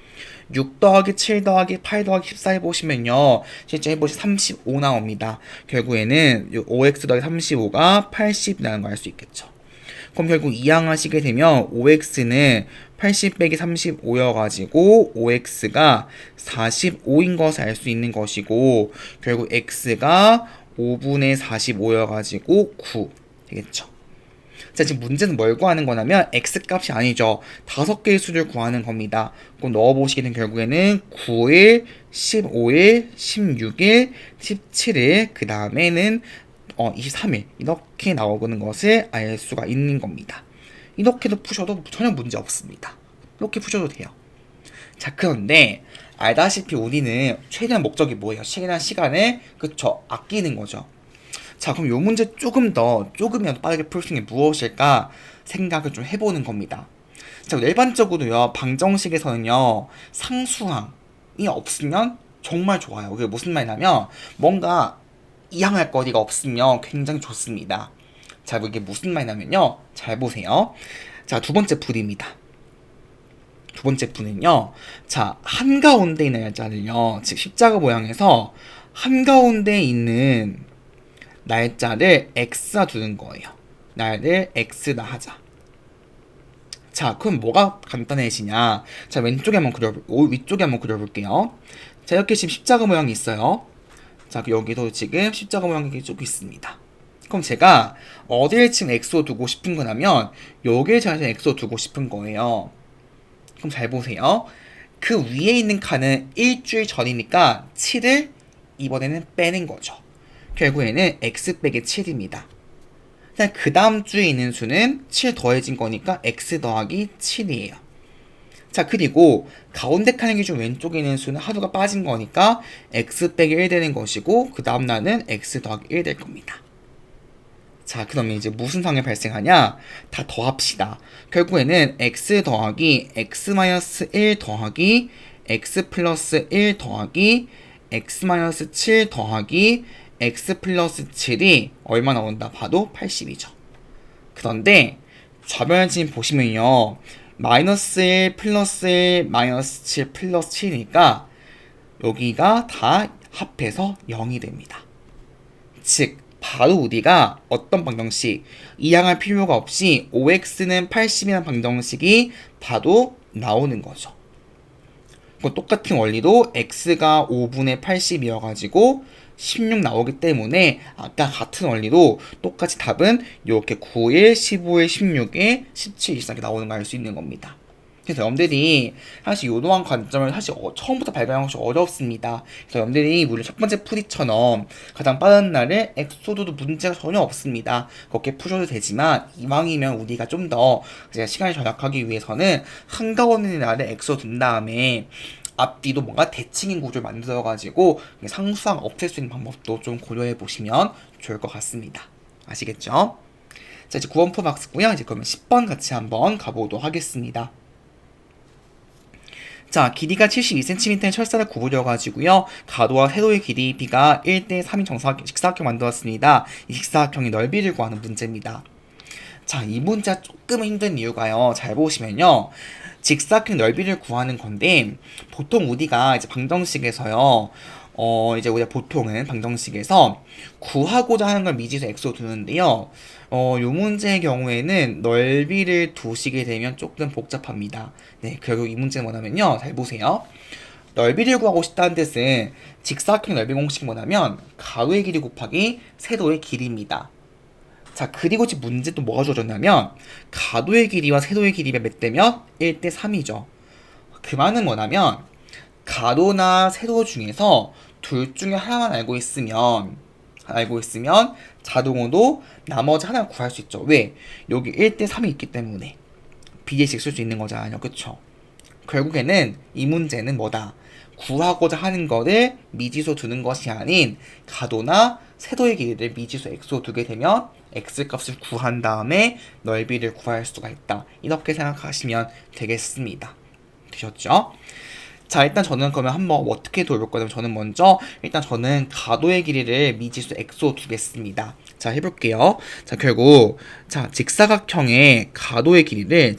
6 더하기 7 더하기 8 더하기 14 해보시면요, 실제 해보시 35 나옵니다. 결국에는 5x 더하기 35가 80이라는 걸 알 수 있겠죠. 그럼 결국 이항하시게 되면 5x는 80 빼기 35여가지고 5x가 45인 것을 알 수 있는 것이고, 결국 x가 5분의 45여가지고 9 되겠죠. 자, 지금 문제는 뭘 구하는 거냐면 x값이 아니죠. 5개의 수를 구하는 겁니다. 그럼 넣어보시게 되면 결국에는 9일, 15일, 16일, 17일, 그 다음에는 23일 이렇게 나오는 것을 알 수가 있는 겁니다. 이렇게도 푸셔도 전혀 문제 없습니다. 이렇게 푸셔도 돼요. 자, 그런데 알다시피 우리는 최대한 목적이 뭐예요? 최대한 시간을, 그쵸, 아끼는 거죠. 자, 그럼 요 문제 조금이라도 빠르게 풀 수 있는 게 무엇일까 생각을 좀 해보는 겁니다. 자, 일반적으로요, 방정식에서는요, 상수항이 없으면 정말 좋아요. 그게 무슨 말이냐면, 뭔가 이항할 거리가 없으면 굉장히 좋습니다. 자, 이게 무슨 말이냐면요, 잘 보세요. 자, 두 번째 풀이입니다. 두 번째 풀은요, 자, 한가운데 있는 날짜를요, 즉 십자가 모양에서 한가운데 있는 날짜를 x라 두는 거예요. 날을 x라 하자. 자, 그럼 뭐가 간단해지냐? 자, 위쪽에 한번 그려볼게요. 자, 이렇게 지금 십자가 모양이 있어요. 자, 여기도 지금 십자가 모양이 쭉 있습니다. 그럼 제가 어디를 지금 x로 두고 싶은 거냐면 여기를 제가 x로 두고 싶은 거예요. 그럼 잘 보세요. 그 위에 있는 칸은 일주일 전이니까 7을 이번에는 빼는 거죠. 결국에는 x 빼기 7입니다. 그 다음 주에 있는 수는 7 더해진 거니까 x 더하기 7이에요. 자, 그리고 가운데 칸의 기준 왼쪽에 있는 수는 하루가 빠진 거니까 x 빼기 1 되는 것이고, 그 다음 날은 x 더하기 1 될 겁니다. 자, 그러면 이제 무슨 상황이 발생하냐? 다 더합시다. 결국에는 x 더하기 x 마이너스 1 더하기 x 플러스 1 더하기 x-7 더하기 x 플러스 7이 얼마 나온다 봐도 80이죠. 그런데 좌변진 보시면요. 마이너스 1 플러스 1 마이너스 7 플러스 7이니까 여기가 다 합해서 0이 됩니다. 즉 바로 우리가 어떤 방정식 이항할 필요가 없이 5x는 80이라는 방정식이 바로 나오는 거죠. 똑같은 원리도 x가 5분의 80이어가지고 16 나오기 때문에 아까 같은 원리로 똑같이 답은 이렇게 9일, 15일, 16일, 17, 24 이렇게 나오는 거 알 수 있는 겁니다. 그래서 여러분들이 사실 이러한 관점을 사실 처음부터 발견하는 것이 어렵습니다. 그래서 여러분들이 우리 첫 번째 풀이처럼 가장 빠른 날에 엑소도도 문제가 전혀 없습니다. 그렇게 푸셔도 되지만 이왕이면 우리가 좀 더 시간을 절약하기 위해서는 한가운데 날에 엑소 둔 다음에 앞뒤도 뭔가 대칭인 구조를 만들어가지고 상수항 없앨 수 있는 방법도 좀 고려해 보시면 좋을 것 같습니다. 아시겠죠? 자, 이제 9번 풀어봤고요. 이제 그러면 10번 같이 한번 가보도록 하겠습니다. 자, 길이가 72cm의 철사를 구부려가지고요. 가도와 세로의 길이 B가 1대 3인 직사각형 만들었습니다. 이 직사각형의 넓이를 구하는 문제입니다. 자, 이 문제가 조금 힘든 이유가요. 잘 보시면요. 직사각형 넓이를 구하는 건데, 보통 우리가 이제 방정식에서요. 이제 우리가 보통은 방정식에서 구하고자 하는 걸 미지수 x로 두는데요. 요 문제의 경우에는 넓이를 두시게 되면 조금 복잡합니다. 네, 결국 이 문제는 뭐냐면요. 잘 보세요. 넓이를 구하고 싶다는 뜻은 직사각형 넓이 공식이 뭐냐면 가로의 길이 곱하기 세로의 길이입니다. 자, 그리고 지금 문제 또 뭐가 주어졌냐면 가로의 길이와 세로의 길이가 몇 대면 1대 3이죠. 그 말은 뭐냐면 가로나 세로 중에서 둘 중에 하나만 알고 있으면 자동으로 나머지 하나를 구할 수 있죠. 왜? 여기 1대 3이 있기 때문에 비례식 쓸 수 있는 거잖아요. 그쵸? 결국에는 이 문제는 뭐다? 구하고자 하는 거를 미지수 두는 것이 아닌 가도나 세로의 길이를 미지수 x로 두게 되면 x 값을 구한 다음에 넓이를 구할 수가 있다. 이렇게 생각하시면 되겠습니다. 되셨죠? 자, 일단 저는 그러면 한번 어떻게 돌볼 거냐면 저는 먼저 일단 저는 가도의 길이를 미지수 x로 두겠습니다. 자, 해볼게요. 자, 결국 자 직사각형의 가도의 길이를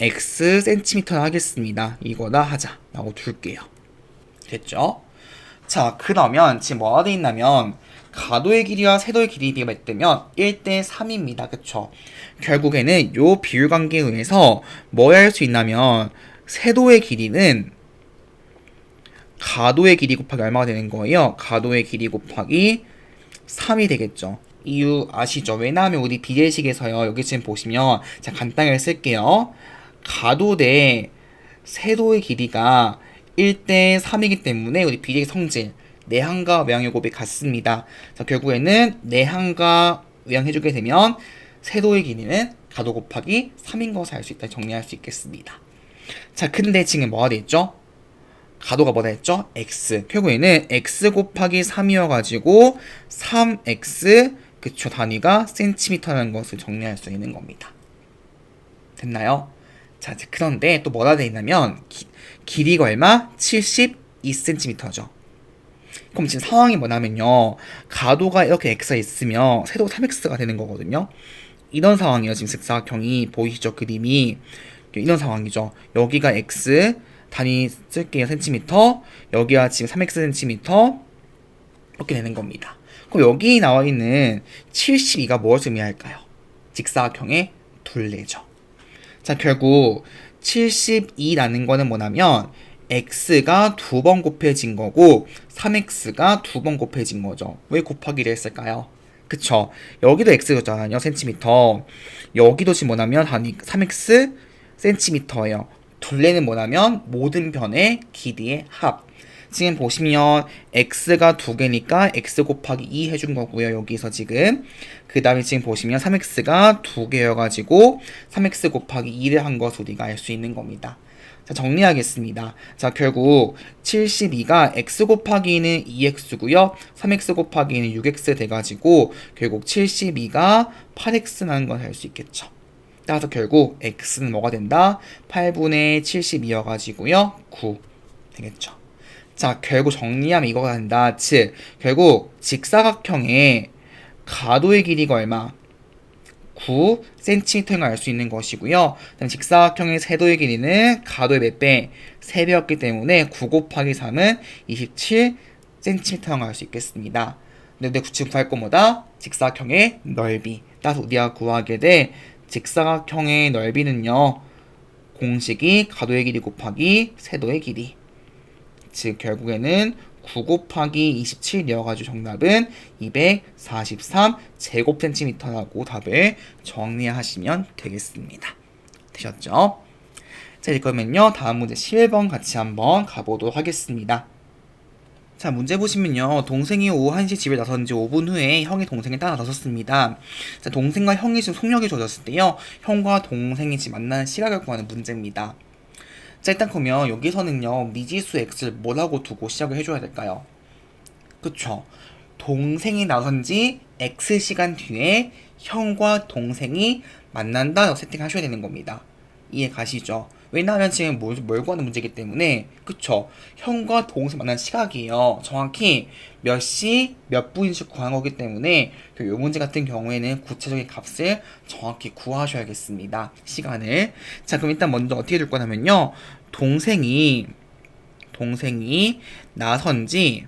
x cm로 하겠습니다. 이거나 하자라고 둘게요. 됐죠? 자, 그러면 지금 뭐가 돼 있냐면 가도의 길이와 세로의 길이가 몇 대면 1대 3입니다. 그쵸? 결국에는 요 비율 관계에 의해서 뭐 할 수 있냐면 세로의 길이는 가도의 길이 곱하기 얼마가 되는 거예요? 가도의 길이 곱하기 3이 되겠죠. 이유 아시죠? 왜냐하면 우리 비례식에서요. 여기 지금 보시면 자 간단하게 쓸게요. 가도 대 세로의 길이가 1대 3이기 때문에 우리 비례식 성질 내항과 외항의 곱이 같습니다. 자, 결국에는 내항과 외항 해주게 되면 세로의 길이는 가도 곱하기 3인 것을 알 수 있다. 정리할 수 있겠습니다. 자, 근데 지금 뭐가 됐죠? 가도가 뭐다 했죠? x. 결국에는 x 곱하기 3이어가지고 3x 그쵸 단위가 cm라는 것을 정리할 수 있는 겁니다. 됐나요? 자, 그런데 또 뭐가 돼 있냐면 길이가 얼마? 72cm죠. 그럼 지금 상황이 뭐냐면요. 가도가 이렇게 x가 있으면 세로 3x가 되는 거거든요. 이런 상황이에요. 지금 직사각형이 보이시죠? 그림이 이런 상황이죠. 여기가 x 단위 쓸게요. 센티미터. 여기가 지금 3x 센티미터 이렇게 되는 겁니다. 그럼 여기 나와 있는 72가 무엇을 의미할까요? 직사각형의 둘레죠. 자, 결국 72라는 거는 뭐냐면 x가 2번 곱해진 거고 3x가 2번 곱해진 거죠. 왜 곱하기를 했을까요? 그쵸? 여기도 x잖아요. 센티미터. 여기도 지금 뭐냐면 단위 3x 센티미터예요. 둘레는 뭐냐면 모든 변의 길이의 합. 지금 보시면 x가 2개니까 x 곱하기 2 해준 거고요. 여기서 지금 그 다음에 지금 보시면 3x가 2개여가지고 3x 곱하기 2를 한 것을 우리가 알 수 있는 겁니다. 자, 정리하겠습니다. 자, 결국 72가 x 곱하기는 2x고요. 3x 곱하기는 6x 돼가지고 결국 72가 8x라는 걸 알 수 있겠죠. 따라서 결국 x는 뭐가 된다? 8분의 72여가지고요. 9 되겠죠. 자, 결국 정리하면 이거가 된다. 즉, 결국 직사각형의 가도의 길이가 얼마? 9cm인 걸 알 수 있는 것이고요. 그다음 직사각형의 세도의 길이는 가도의 몇 배? 3배였기 때문에 9 곱하기 3은 27cm인 걸 알 수 있겠습니다. 근데 우리가 굳이 구할 거보다 직사각형의 넓이. 따라서 우리가 구하게 될 직사각형의 넓이는요. 공식이 가도의 길이 곱하기 세도의 길이. 즉 결국에는 9 곱하기 27이어가지고 정답은 243제곱센티미터라고 답을 정리하시면 되겠습니다. 되셨죠? 자, 이제 그러면요. 다음 문제 11번 같이 한번 가보도록 하겠습니다. 자, 문제 보시면요. 동생이 오후 1시 집에 나선 지 5분 후에 형이 동생을 따라 나섰습니다. 자, 동생과 형이 지금 속력이 주어졌을 때요. 형과 동생이 지금 만나는 시각을 구하는 문제입니다. 자, 일단 그러면 여기서는요. 미지수 x를 뭐라고 두고 시작을 해줘야 될까요? 그쵸. 동생이 나선 지 x시간 뒤에 형과 동생이 만난다라고 세팅하셔야 되는 겁니다. 이해 가시죠? 왜냐하면 지금 뭘 구하는 문제이기 때문에 그쵸. 형과 동생 만난 시각이에요. 정확히 몇 시, 몇 분인지 구한 거기 때문에 이 문제 같은 경우에는 구체적인 값을 정확히 구하셔야겠습니다. 시간을. 자, 그럼 일단 먼저 어떻게 줄 거냐면요. 동생이 나선 지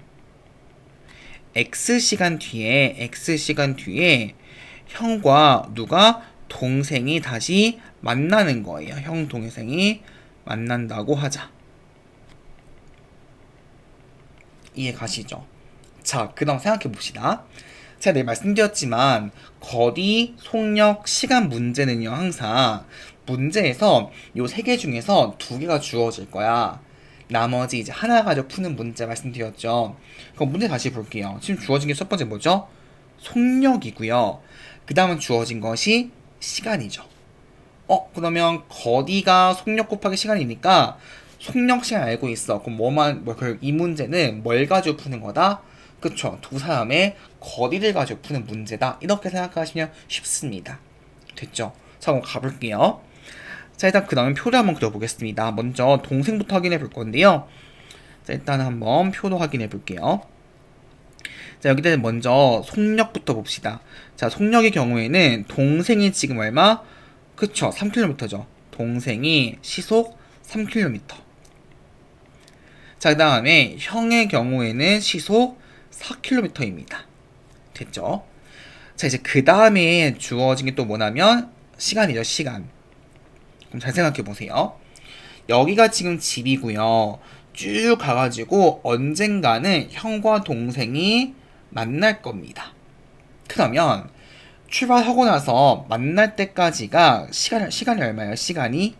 x시간 뒤에 형과 누가 동생이 다시 만나는 거예요. 형 동생이 만난다고 하자. 이해 가시죠? 자, 그 다음 생각해 봅시다. 제가 내일 말씀드렸지만 거리, 속력, 시간 문제는요. 항상 문제에서 요 세 개 중에서 두 개가 주어질 거야. 나머지 이제 하나 가지고 푸는 문제 말씀드렸죠. 그럼 문제 다시 볼게요. 지금 주어진 게 첫 번째 뭐죠? 속력이고요. 그 다음은 주어진 것이 시간이죠. 그러면 거리가 속력 곱하기 시간이니까 속력 시간 알고 있어. 그럼 이 문제는 뭘 가지고 푸는 거다? 그쵸. 두 사람의 거리를 가지고 푸는 문제다. 이렇게 생각하시면 쉽습니다. 됐죠? 자, 그럼 가볼게요. 자, 일단 그 다음에 표를 한번 그려보겠습니다. 먼저 동생부터 확인해 볼 건데요. 자, 일단 한번 표도 확인해 볼게요. 자, 여기다 먼저 속력부터 봅시다. 자, 속력의 경우에는 동생이 지금 얼마? 그쵸, 3km죠. 동생이 시속 3km. 자, 그 다음에 형의 경우에는 시속 4km입니다. 됐죠? 자, 이제 그 다음에 주어진 게 또 뭐냐면 시간이죠, 시간. 그럼 잘 생각해 보세요. 여기가 지금 집이고요. 쭉 가가지고 언젠가는 형과 동생이 만날 겁니다. 그러면 출발하고 나서 만날 때까지가 시간이 얼마예요? 시간이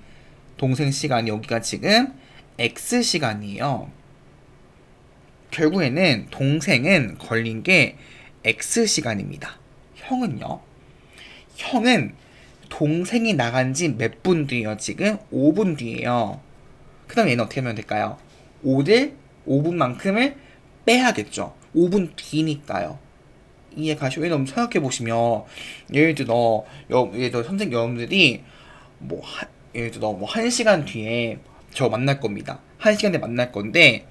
동생 시간이 여기가 지금 x 시간이에요. 결국에는 동생은 걸린 게 x 시간입니다. 형은요? 형은 동생이 나간 지 몇 분 뒤에요? 지금 5분 뒤에요. 그 다음 얘는 어떻게 하면 될까요? 5분만큼을 빼야겠죠. 5분 뒤니까요. 이해 가시죠? 왜냐면 생각해보시면 예를 들어 선생님 여러분들이 예를 들어 1시간 뒤에 저 만날 겁니다. 1시간 뒤에 만날 건데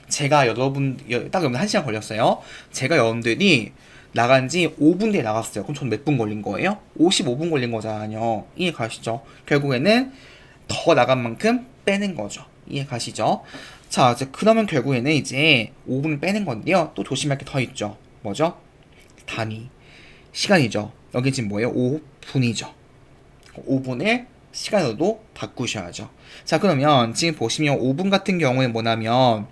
제가 딱 여러분 1시간 걸렸어요. 제가 여러분들이 나간 지 5분 뒤에 나갔어요. 그럼 저는 몇 분 걸린 거예요? 55분 걸린 거잖아요. 이해 가시죠? 결국에는 더 나간 만큼 빼는 거죠. 이해 가시죠? 자, 이제 그러면 결국에는 이제 5분을 빼는 건데요. 또 조심할 게 더 있죠. 뭐죠? 단위. 시간이죠. 여기 지금 뭐예요? 5분이죠. 5분을 시간으로도 바꾸셔야죠. 자, 그러면 지금 보시면 5분 같은 경우는 뭐냐면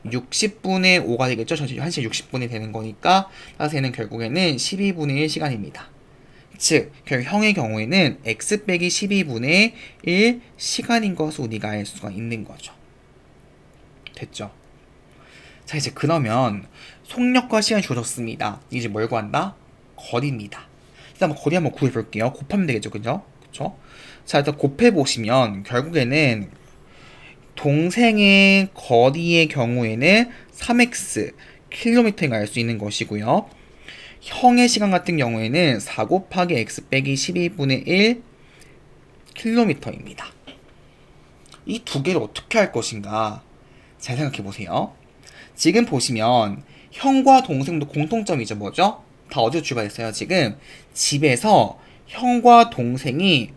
60분의 5가 되겠죠. 전체 1시간 60분이 되는 거니까 따라서 얘는 결국에는 12분의 1 시간입니다. 즉, 결국 형의 경우에는 x 빼기 12분의 1 시간인 것을 우리가 알 수가 있는 거죠. 됐죠? 자, 이제 그러면 속력과 시간이 주어졌습니다. 이제 뭘 구한다? 거리입니다. 일단 거리 한번 구해볼게요. 곱하면 되겠죠, 그죠? 그쵸? 자, 일단 곱해보시면 결국에는 동생의 거리의 경우에는 3x 킬로미터인 걸 알 수 있는 것이고요. 형의 시간 같은 경우에는 4 곱하기 x 빼기 12분의 1 킬로미터입니다. 이 두 개를 어떻게 할 것인가? 잘 생각해 보세요. 지금 보시면 형과 동생도 공통점이죠. 뭐죠? 다 어디서 출발했어요? 지금 집에서 형과 동생이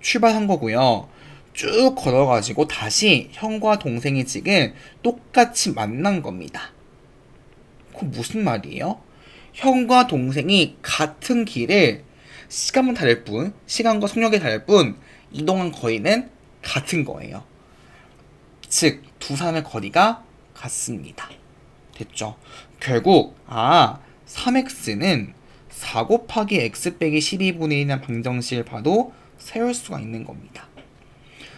출발한 거고요. 쭉 걸어가지고 다시 형과 동생이 지금 똑같이 만난 겁니다. 그건 무슨 말이에요? 형과 동생이 같은 길을 시간만 다를 뿐, 시간과 속력이 다를 뿐, 이동한 거리는 같은 거예요. 즉, 두 사람의 거리가 같습니다. 됐죠? 결국 3x는 4 곱하기 x 빼기 12분의 1이라는 방정식을 봐도 세울 수가 있는 겁니다.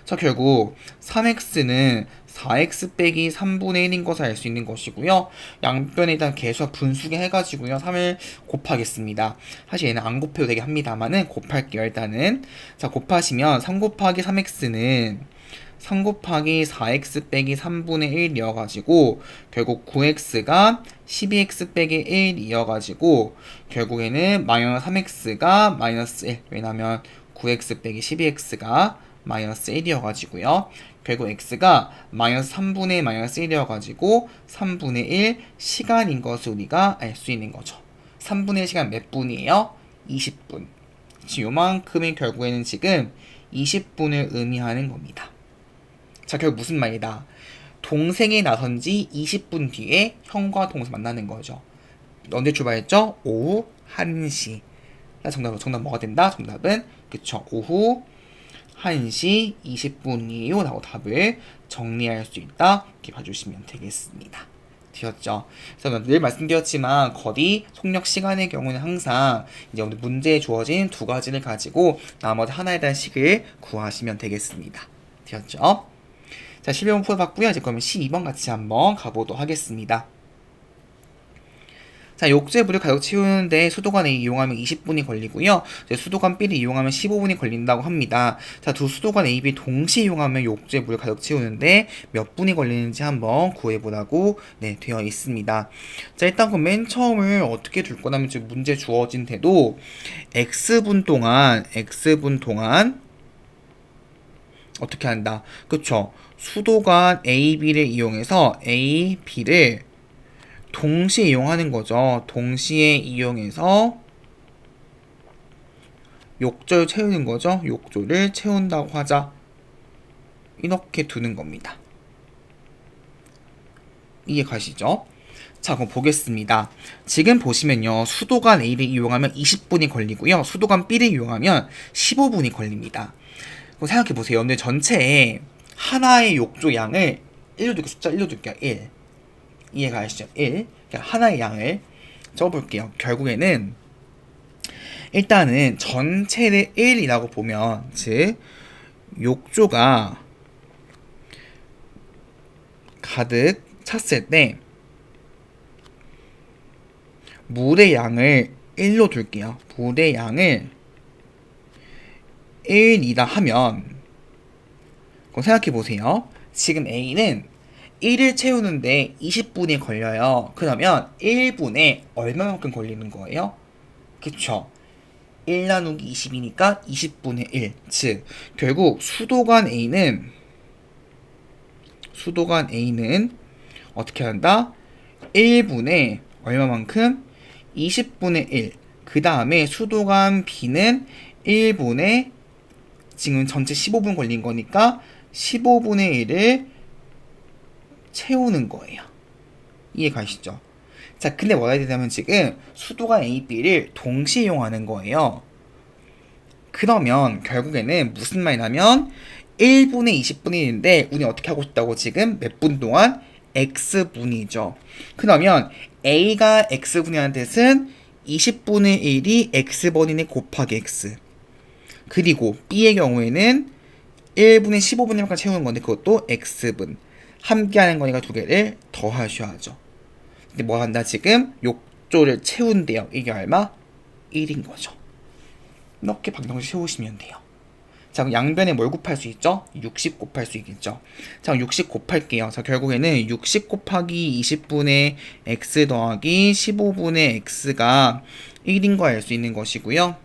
자, 결국 3x는 4x 빼기 3분의 1인 것을 알 수 있는 것이고요. 양변에 일단 계수와 분수기 해가지고요. 3을 곱하겠습니다. 사실 얘는 안 곱해도 되게 합니다만은 곱할게요. 일단은 자, 곱하시면 3 곱하기 3x는 3 곱하기 4x 빼기 3분의 1이어가지고 결국 9x가 12x 빼기 1이어가지고 결국에는 마이너스 3x가 마이너스 1. 왜냐면 9x 빼기 12x가 마이너스 1이어가지고요. 결국 x가 마이너스 3분의 마이너스 1이어가지고 3분의 1 시간인 것을 우리가 알 수 있는 거죠. 3분의 1 시간 몇 분이에요? 20분. 요만큼이 결국에는 지금 20분을 의미하는 겁니다. 자, 결국 무슨 말이다? 동생이 나선 지 20분 뒤에 형과 동생 만나는 거죠. 언제 출발했죠? 오후 1시. 정답 뭐가 된다? 정답은 그쵸. 오후 1시 20분이요 라고 답을 정리할 수 있다. 이렇게 봐주시면 되겠습니다. 되었죠? 그래서 늘 말씀드렸지만 거리, 속력, 시간의 경우는 항상 이제 오늘 문제에 주어진 두 가지를 가지고 나머지 하나에 대한 식을 구하시면 되겠습니다. 되었죠? 자, 11번 풀어봤고요. 이제 그러면 12번 같이 한번 가보도록 하겠습니다. 자, 욕조의 물을 가득 채우는데 수도관 A 이용하면 20분이 걸리고요. 이제 수도관 B를 이용하면 15분이 걸린다고 합니다. 자, 두 수도관 A, B 동시에 이용하면 욕조의 물을 가득 채우는데 몇 분이 걸리는지 한번 구해보라고 되어 있습니다. 자, 일단 그 맨 처음을 어떻게 둘 거냐면 지금 문제 주어진 대로 X분 동안 어떻게 한다? 그쵸? 수도관 A, B를 이용해서 A, B를 동시에 이용하는 거죠. 동시에 이용해서 욕조를 채우는 거죠. 욕조를 채운다고 하자. 이렇게 두는 겁니다. 이해 가시죠? 자, 그럼 보겠습니다. 지금 보시면요. 수도관 A를 이용하면 20분이 걸리고요. 수도관 B를 이용하면 15분이 걸립니다. 그럼 생각해보세요. 근데 전체에 하나의 욕조 양을 1로 둘게요. 숫자 1로 둘게요. 1. 이해가 가시죠? 1. 그러니까 하나의 양을 적어볼게요. 결국에는 일단은 전체를 1이라고 보면 즉 욕조가 가득 찼을 때 물의 양을 1로 둘게요. 물의 양을 1이다 하면 그럼 생각해보세요. 지금 A는 1을 채우는데 20분이 걸려요. 그러면 1분에 얼마만큼 걸리는 거예요? 그쵸? 1 나누기 20이니까 20분의 1. 즉, 결국 수도관 A는 어떻게 한다? 1분에 얼마만큼? 20분의 1. 그 다음에 수도관 B는 1분에 지금 전체 15분 걸린 거니까 15분의 1을 채우는 거예요. 이해 가시죠? 자, 근데 뭐라 해야 되냐면 지금 수도관 A, B를 동시에 이용하는 거예요. 그러면 결국에는 무슨 말이냐면 1분에 20분인데 우리 어떻게 하고 싶다고 지금 몇 분 동안? X분이죠. 그러면 A가 X분이라는 뜻은 20분의 1이 X번이네 곱하기 X. 그리고 B의 경우에는 1분에 15분이니까 채우는 건데 그것도 X분. 함께하는 거니까 두 개를 더하셔야죠. 근데 뭐 한다 지금? 욕조를 채운대요. 이게 얼마? 1인 거죠. 이렇게 방정식 세우시면 돼요. 자, 그럼 양변에 뭘 곱할 수 있죠? 60 곱할 수 있겠죠. 자, 60 곱할게요. 자, 결국에는 60 곱하기 20분의 x 더하기 15분의 x가 1인 거 알 수 있는 것이고요.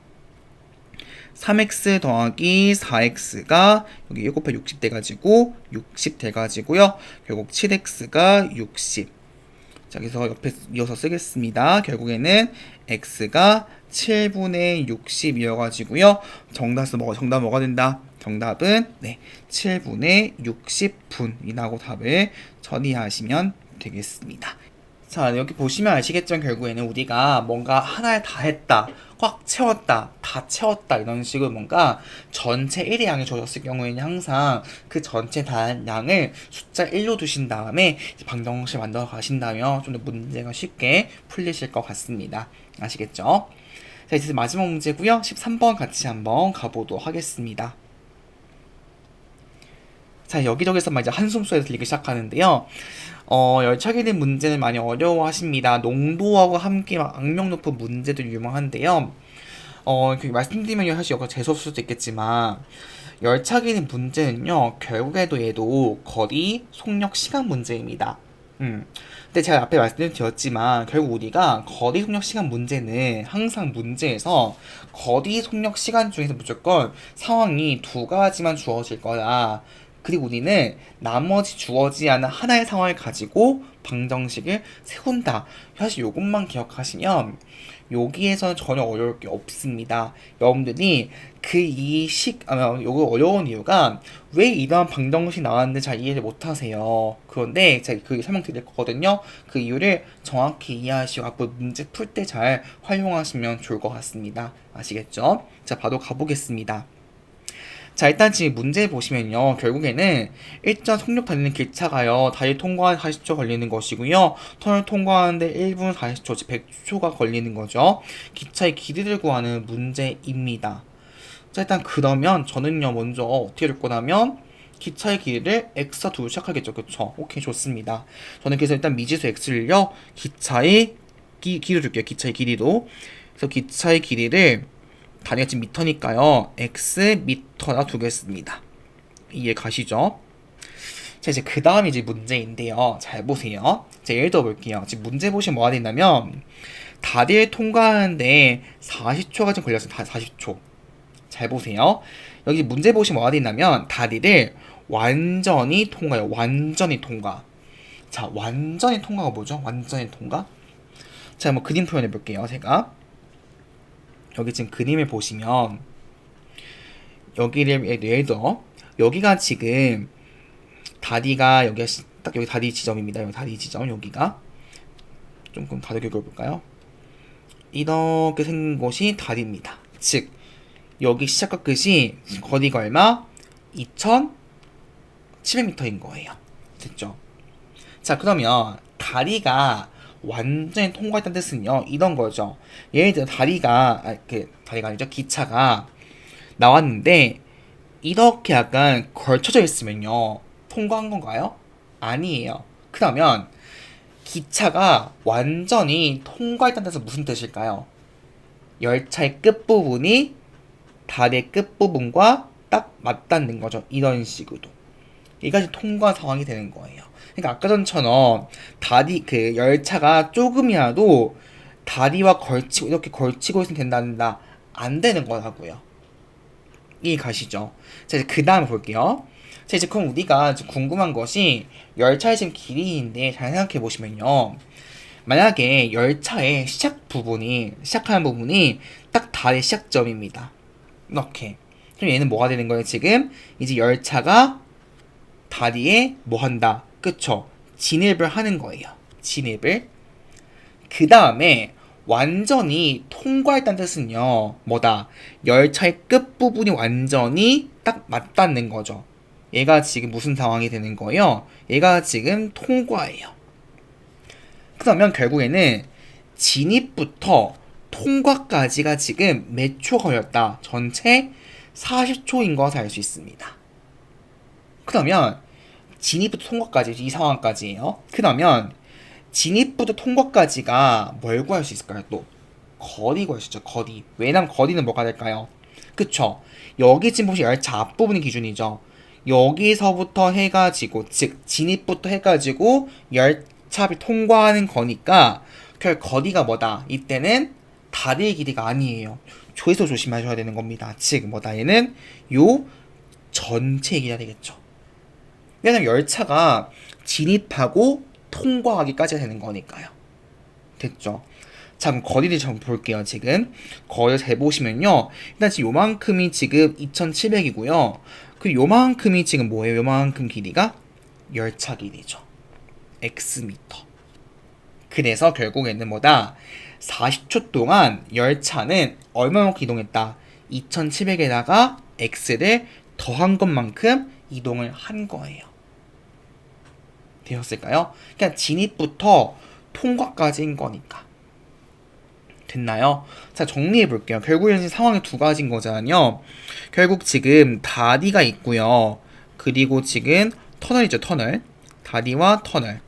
3x 더하기 4x가 여기 1 곱하기 60 돼가지고 60 돼가지고요. 결국 7x가 60. 자, 그래서 옆에 이어서 쓰겠습니다. 결국에는 x가 7분의 60이어가지고요. 정답 뭐가 된다? 정답은 7분의 60분이라고 답을 처리하시면 되겠습니다. 자, 여기 보시면 아시겠지만 결국에는 우리가 뭔가 하나에 다 했다, 꽉 채웠다, 다 채웠다 이런 식으로 뭔가 전체 1의 양이 주어졌을 경우에는 항상 그 전체 양을 숫자 1로 두신 다음에 방정식 만들어 가신다면 좀 더 문제가 쉽게 풀리실 것 같습니다. 아시겠죠? 자, 이제 마지막 문제고요. 13번 같이 한번 가보도록 하겠습니다. 자, 여기저기서 막 이제 한숨 소리가 들리기 시작하는데요. 열차기는 문제는 많이 어려워하십니다. 농도하고 함께 막 악명 높은 문제도 유명한데요. 말씀드리면 사실 여기가 재수없을 수도 있겠지만, 열차기는 문제는요, 결국에도 얘도 거리, 속력, 시간 문제입니다. 근데 제가 앞에 말씀드렸지만, 결국 우리가 거리, 속력, 시간 문제는 항상 문제에서 거리, 속력, 시간 중에서 무조건 상황이 두 가지만 주어질 거다. 그리고 우리는 나머지 주어지지 않은 하나의 상황을 가지고 방정식을 세운다. 사실 이것만 기억하시면 여기에서는 전혀 어려울 게 없습니다. 여러분들이 요거 어려운 이유가 왜 이러한 방정식이 나왔는지 잘 이해를 못하세요. 그런데 제가 그 설명드릴 거거든요. 그 이유를 정확히 이해하시고 앞으로 문제 풀 때 잘 활용하시면 좋을 것 같습니다. 아시겠죠? 자, 바로 가보겠습니다. 자, 일단 지금 문제 보시면요. 결국에는 일정 속력 달리는 기차가요. 다리 통과하는 40초 걸리는 것이고요. 터널 통과하는데 1분 40초, 즉 100초가 걸리는 거죠. 기차의 길이를 구하는 문제입니다. 자, 일단 그러면 저는요. 먼저 어떻게 할 거냐면 기차의 길이를 x와 두고 시작하겠죠. 그쵸? 오케이, 좋습니다. 저는 그래서 일단 미지수 x를요. 기차의 길이로 줄게요. 기차의 길이도. 그래서 기차의 길이를 단위가 지금 미터니까요. x 미터나 두겠습니다. 이해 가시죠? 자, 이제 그 다음이 이제 문제인데요. 잘 보세요. 자, 예를 들어 볼게요. 지금 문제 보시면 뭐가 된다면 다리를 통과하는데 40초가 좀 걸렸어요. 40초. 잘 보세요. 여기 문제 보시면 뭐가 된다면 다리를 완전히 통과요. 완전히 통과. 자, 완전히 통과가 뭐죠? 완전히 통과? 자, 한번 그림 표현해 볼게요. 제가 여기 지금 그림을 보시면 여기를 예를 들어 여기가 지금 다리가 여기가 딱 여기 다리 지점입니다. 여기 다리 지점 여기가 조금 다르게 그려볼까요? 이렇게 생긴 곳이 다리입니다. 즉 여기 시작과 끝이 거리가 얼마? 2,700m인 거예요. 됐죠? 자, 그러면 다리가 완전히 통과했다는 뜻은요, 이런 거죠. 예를 들어 다리가 아니죠. 기차가 나왔는데 이렇게 약간 걸쳐져 있으면요, 통과한 건가요? 아니에요. 그러면 기차가 완전히 통과했다는 뜻은 무슨 뜻일까요? 열차의 끝부분이 다리의 끝부분과 딱 맞닿는 거죠. 이런 식으로. 이것이 통과 상황이 되는 거예요. 그러니까 아까 전처럼 열차가 조금이라도 다리와 이렇게 걸치고 있으면 된다. 안 되는 거라고요. 이해 가시죠? 자, 이제 그 다음에 볼게요. 자, 이제 그럼 우리가 궁금한 것이 열차의 지금 길이인데 잘 생각해 보시면요. 만약에 열차의 시작하는 부분이 딱 다리 시작점입니다. 이렇게. 그럼 얘는 뭐가 되는 거예요, 지금? 이제 열차가 다리에 뭐 한다? 그쵸? 진입을 하는 거예요. 진입을. 그 다음에 완전히 통과했다는 뜻은요. 뭐다? 열차의 끝부분이 완전히 딱 맞닿는 거죠. 얘가 지금 무슨 상황이 되는 거예요? 얘가 지금 통과예요. 그러면 결국에는 진입부터 통과까지가 지금 몇 초 걸렸다? 전체 40초인 것을 알 수 있습니다. 그러면 진입부터 통과까지 이 상황까지예요. 그러면 진입부터 통과까지가 뭘 구할 수 있을까요? 또 거리 구할 수 있죠. 거리. 왜냐면 거리는 뭐가 될까요? 그쵸? 여기 지금 보시면 열차 앞부분이 기준이죠. 여기서부터 해가지고 즉 진입부터 해가지고 열차를 통과하는 거니까 결 거리가 뭐다? 이때는 다리의 길이가 아니에요. 조에서 조심하셔야 되는 겁니다. 즉 뭐다 얘는 요 전체 얘기가 되겠죠. 왜냐면 열차가 진입하고 통과하기까지 되는 거니까요. 됐죠? 자, 그럼 거리를 좀 볼게요. 지금 거리를 재보시면요, 일단 지금 요만큼이 지금 2700이고요. 그 요만큼이 지금 뭐예요? 요만큼 길이가 열차 길이죠. x미터. 그래서 결국에는 뭐다? 40초 동안 열차는 얼마만큼 이동했다? 2700에다가 x를 더한 것만큼 이동을 한 거예요. 되었을까요? 그냥 진입부터 통과까지인 거니까. 됐나요? 자, 정리해 볼게요. 결국 현재 상황이 두 가지인 거잖아요. 결국 지금 다리가 있고요. 그리고 지금 터널이죠, 터널. 다리와 터널.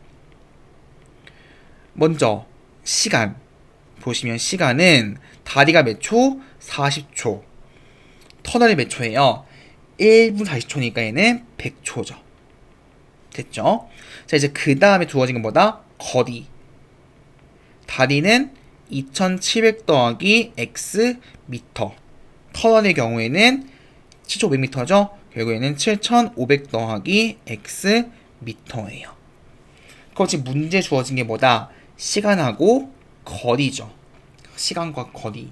먼저 시간 보시면 시간은 다리가 몇 초? 40초. 터널이 몇 초예요? 1분 40초니까 얘는 100초죠. 됐죠? 자, 이제 그 다음에 두어진 건 뭐다? 거리. 다리는 2700 더하기 x 미터. 터널의 경우에는 7500m죠. 결국에는 7500 더하기 x 미터예요. 그럼 지금 문제 주어진 게 뭐다? 시간하고 거리죠. 시간과 거리.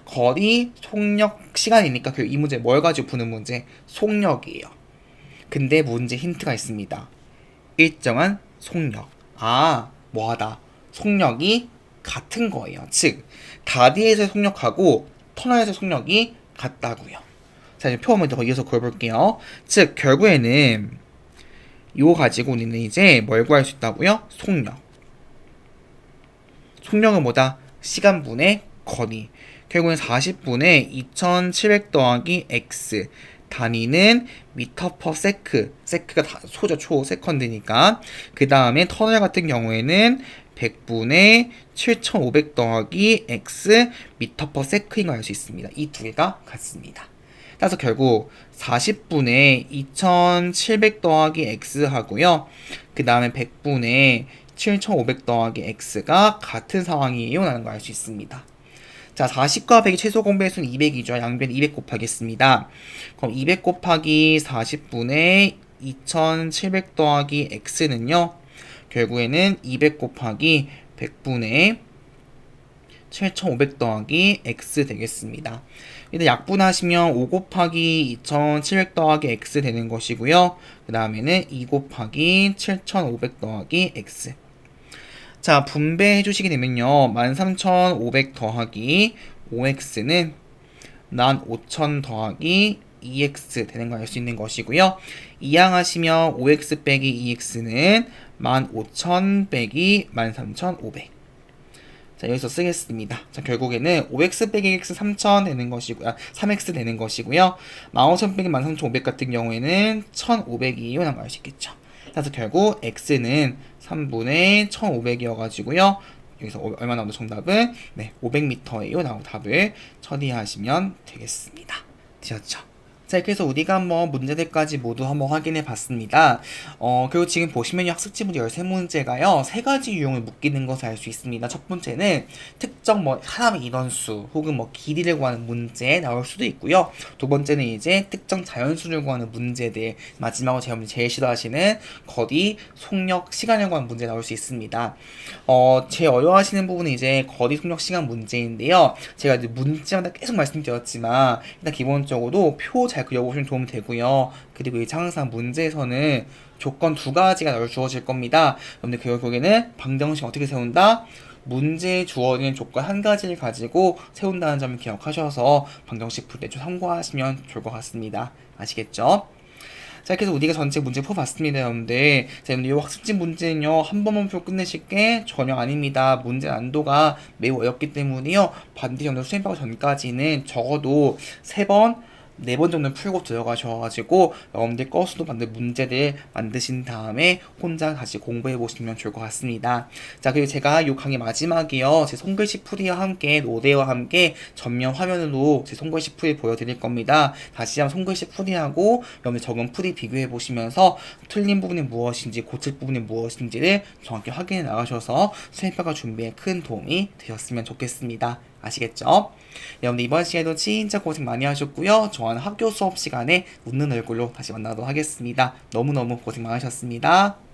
거리, 속력, 시간이니까 이 문제 뭘 가지고 푸는 문제? 속력이에요. 근데 문제 힌트가 있습니다. 일정한 속력. 뭐하다. 속력이 같은 거예요. 즉, 다리에서의 속력하고 터널에서의 속력이 같다고요. 자, 이제 표 한번 더 이어서 그려볼게요. 즉, 결국에는 이거 가지고 우리는 이제 뭘 구할 수 있다고요? 속력. 속력은 뭐다? 시간분의 거리. 결국엔 40분의 2700 더하기 x. 단위는 미터 퍼 세크. 세크가 소죠, 초, 세컨드니까. 그 다음에 터널 같은 경우에는 100분의 7500 더하기 x 미터 퍼 세크인 걸 알 수 있습니다. 이 두 개가 같습니다. 따라서 결국 40분의 2700 더하기 x 하고요. 그 다음에 100분의 7500 더하기 x가 같은 상황이에요 라는 걸 알 수 있습니다. 자, 40과 100의 최소 공배의 수는 200이죠. 양변 200 곱하겠습니다. 그럼 200 곱하기 40분의 2700 더하기 x는요. 결국에는 200 곱하기 100분의 7500 더하기 x 되겠습니다. 일단 약분하시면 5 곱하기 2700 더하기 x 되는 것이고요. 그 다음에는 2 곱하기 7500 더하기 x. 자, 분배해 주시게 되면요. 13500 더하기 5x는 15000 더하기 2x 되는 걸 알 수 있는 것이고요. 이항하시면 5x 빼기 2x는 15000 빼기 13500. 자, 여기서 쓰겠습니다. 자, 결국에는 5x 빼기 x 3000 되는 것이고요. 3x 되는 것이고요. 15000 빼기 13500 같은 경우에는 1500이요. 라고 알 수 있겠죠. 그래서 결국 x는 3분의 1500이어가지고요. 여기서 얼마 나오죠? 정답은 500m예요. 라고 답을 처리하시면 되겠습니다. 되셨죠? 자, 이렇게 해서 우리가 한번 문제들까지 모두 한번 확인해 봤습니다. 그리고 지금 보시면 학습지 문제 13문제가요, 세 가지 유형을 묶이는 것을 알 수 있습니다. 첫 번째는 특정 사람의 인원수 혹은 길이를 구하는 문제 나올 수도 있고요. 두 번째는 이제 특정 자연수를 구하는 문제들, 마지막으로 제일 싫어하시는 거리, 속력, 시간을 구하는 문제 나올 수 있습니다. 제일 어려워하시는 부분은 이제 거리, 속력, 시간 문제인데요. 제가 이제 문제마다 계속 말씀드렸지만 일단 기본적으로 표 잘 그려보시면 도움이 되고요. 그리고 이제 항상 문제에서는 조건 두 가지가 주어질 겁니다. 여러분들 결국에는 방정식 어떻게 세운다? 문제에 주어진 조건 한 가지를 가지고 세운다는 점을 기억하셔서 방정식 풀 때 좀 참고하시면 좋을 것 같습니다. 아시겠죠? 자, 이렇게 해서 우리가 전체 문제 풀어봤습니다, 여러분들. 자, 여러분들 이 학습지 문제는요, 한 번만 풀고 끝내실 게 전혀 아닙니다. 문제 난도가 매우 어렵기 때문에요. 반드시 여러분들 수행하기 전까지는 적어도 3번, 4번 정도 풀고 들어가셔가지고 여러분들 거수도 만든 문제들 만드신 다음에 혼자 다시 공부해 보시면 좋을 것 같습니다. 자, 그리고 제가 이 강의 마지막이요, 제 손글씨 풀이와 함께 노래와 함께 전면 화면으로 제 손글씨 풀이 보여드릴 겁니다. 다시 한번 손글씨 풀이하고 여러분들 적은 풀이 비교해 보시면서 틀린 부분이 무엇인지, 고칠 부분이 무엇인지를 정확히 확인해 나가셔서 수행평가 준비에 큰 도움이 되셨으면 좋겠습니다. 아시겠죠? 여러분 이번 시간에도 진짜 고생 많이 하셨고요. 저와는 학교 수업 시간에 웃는 얼굴로 다시 만나도록 하겠습니다. 너무너무 고생 많으셨습니다.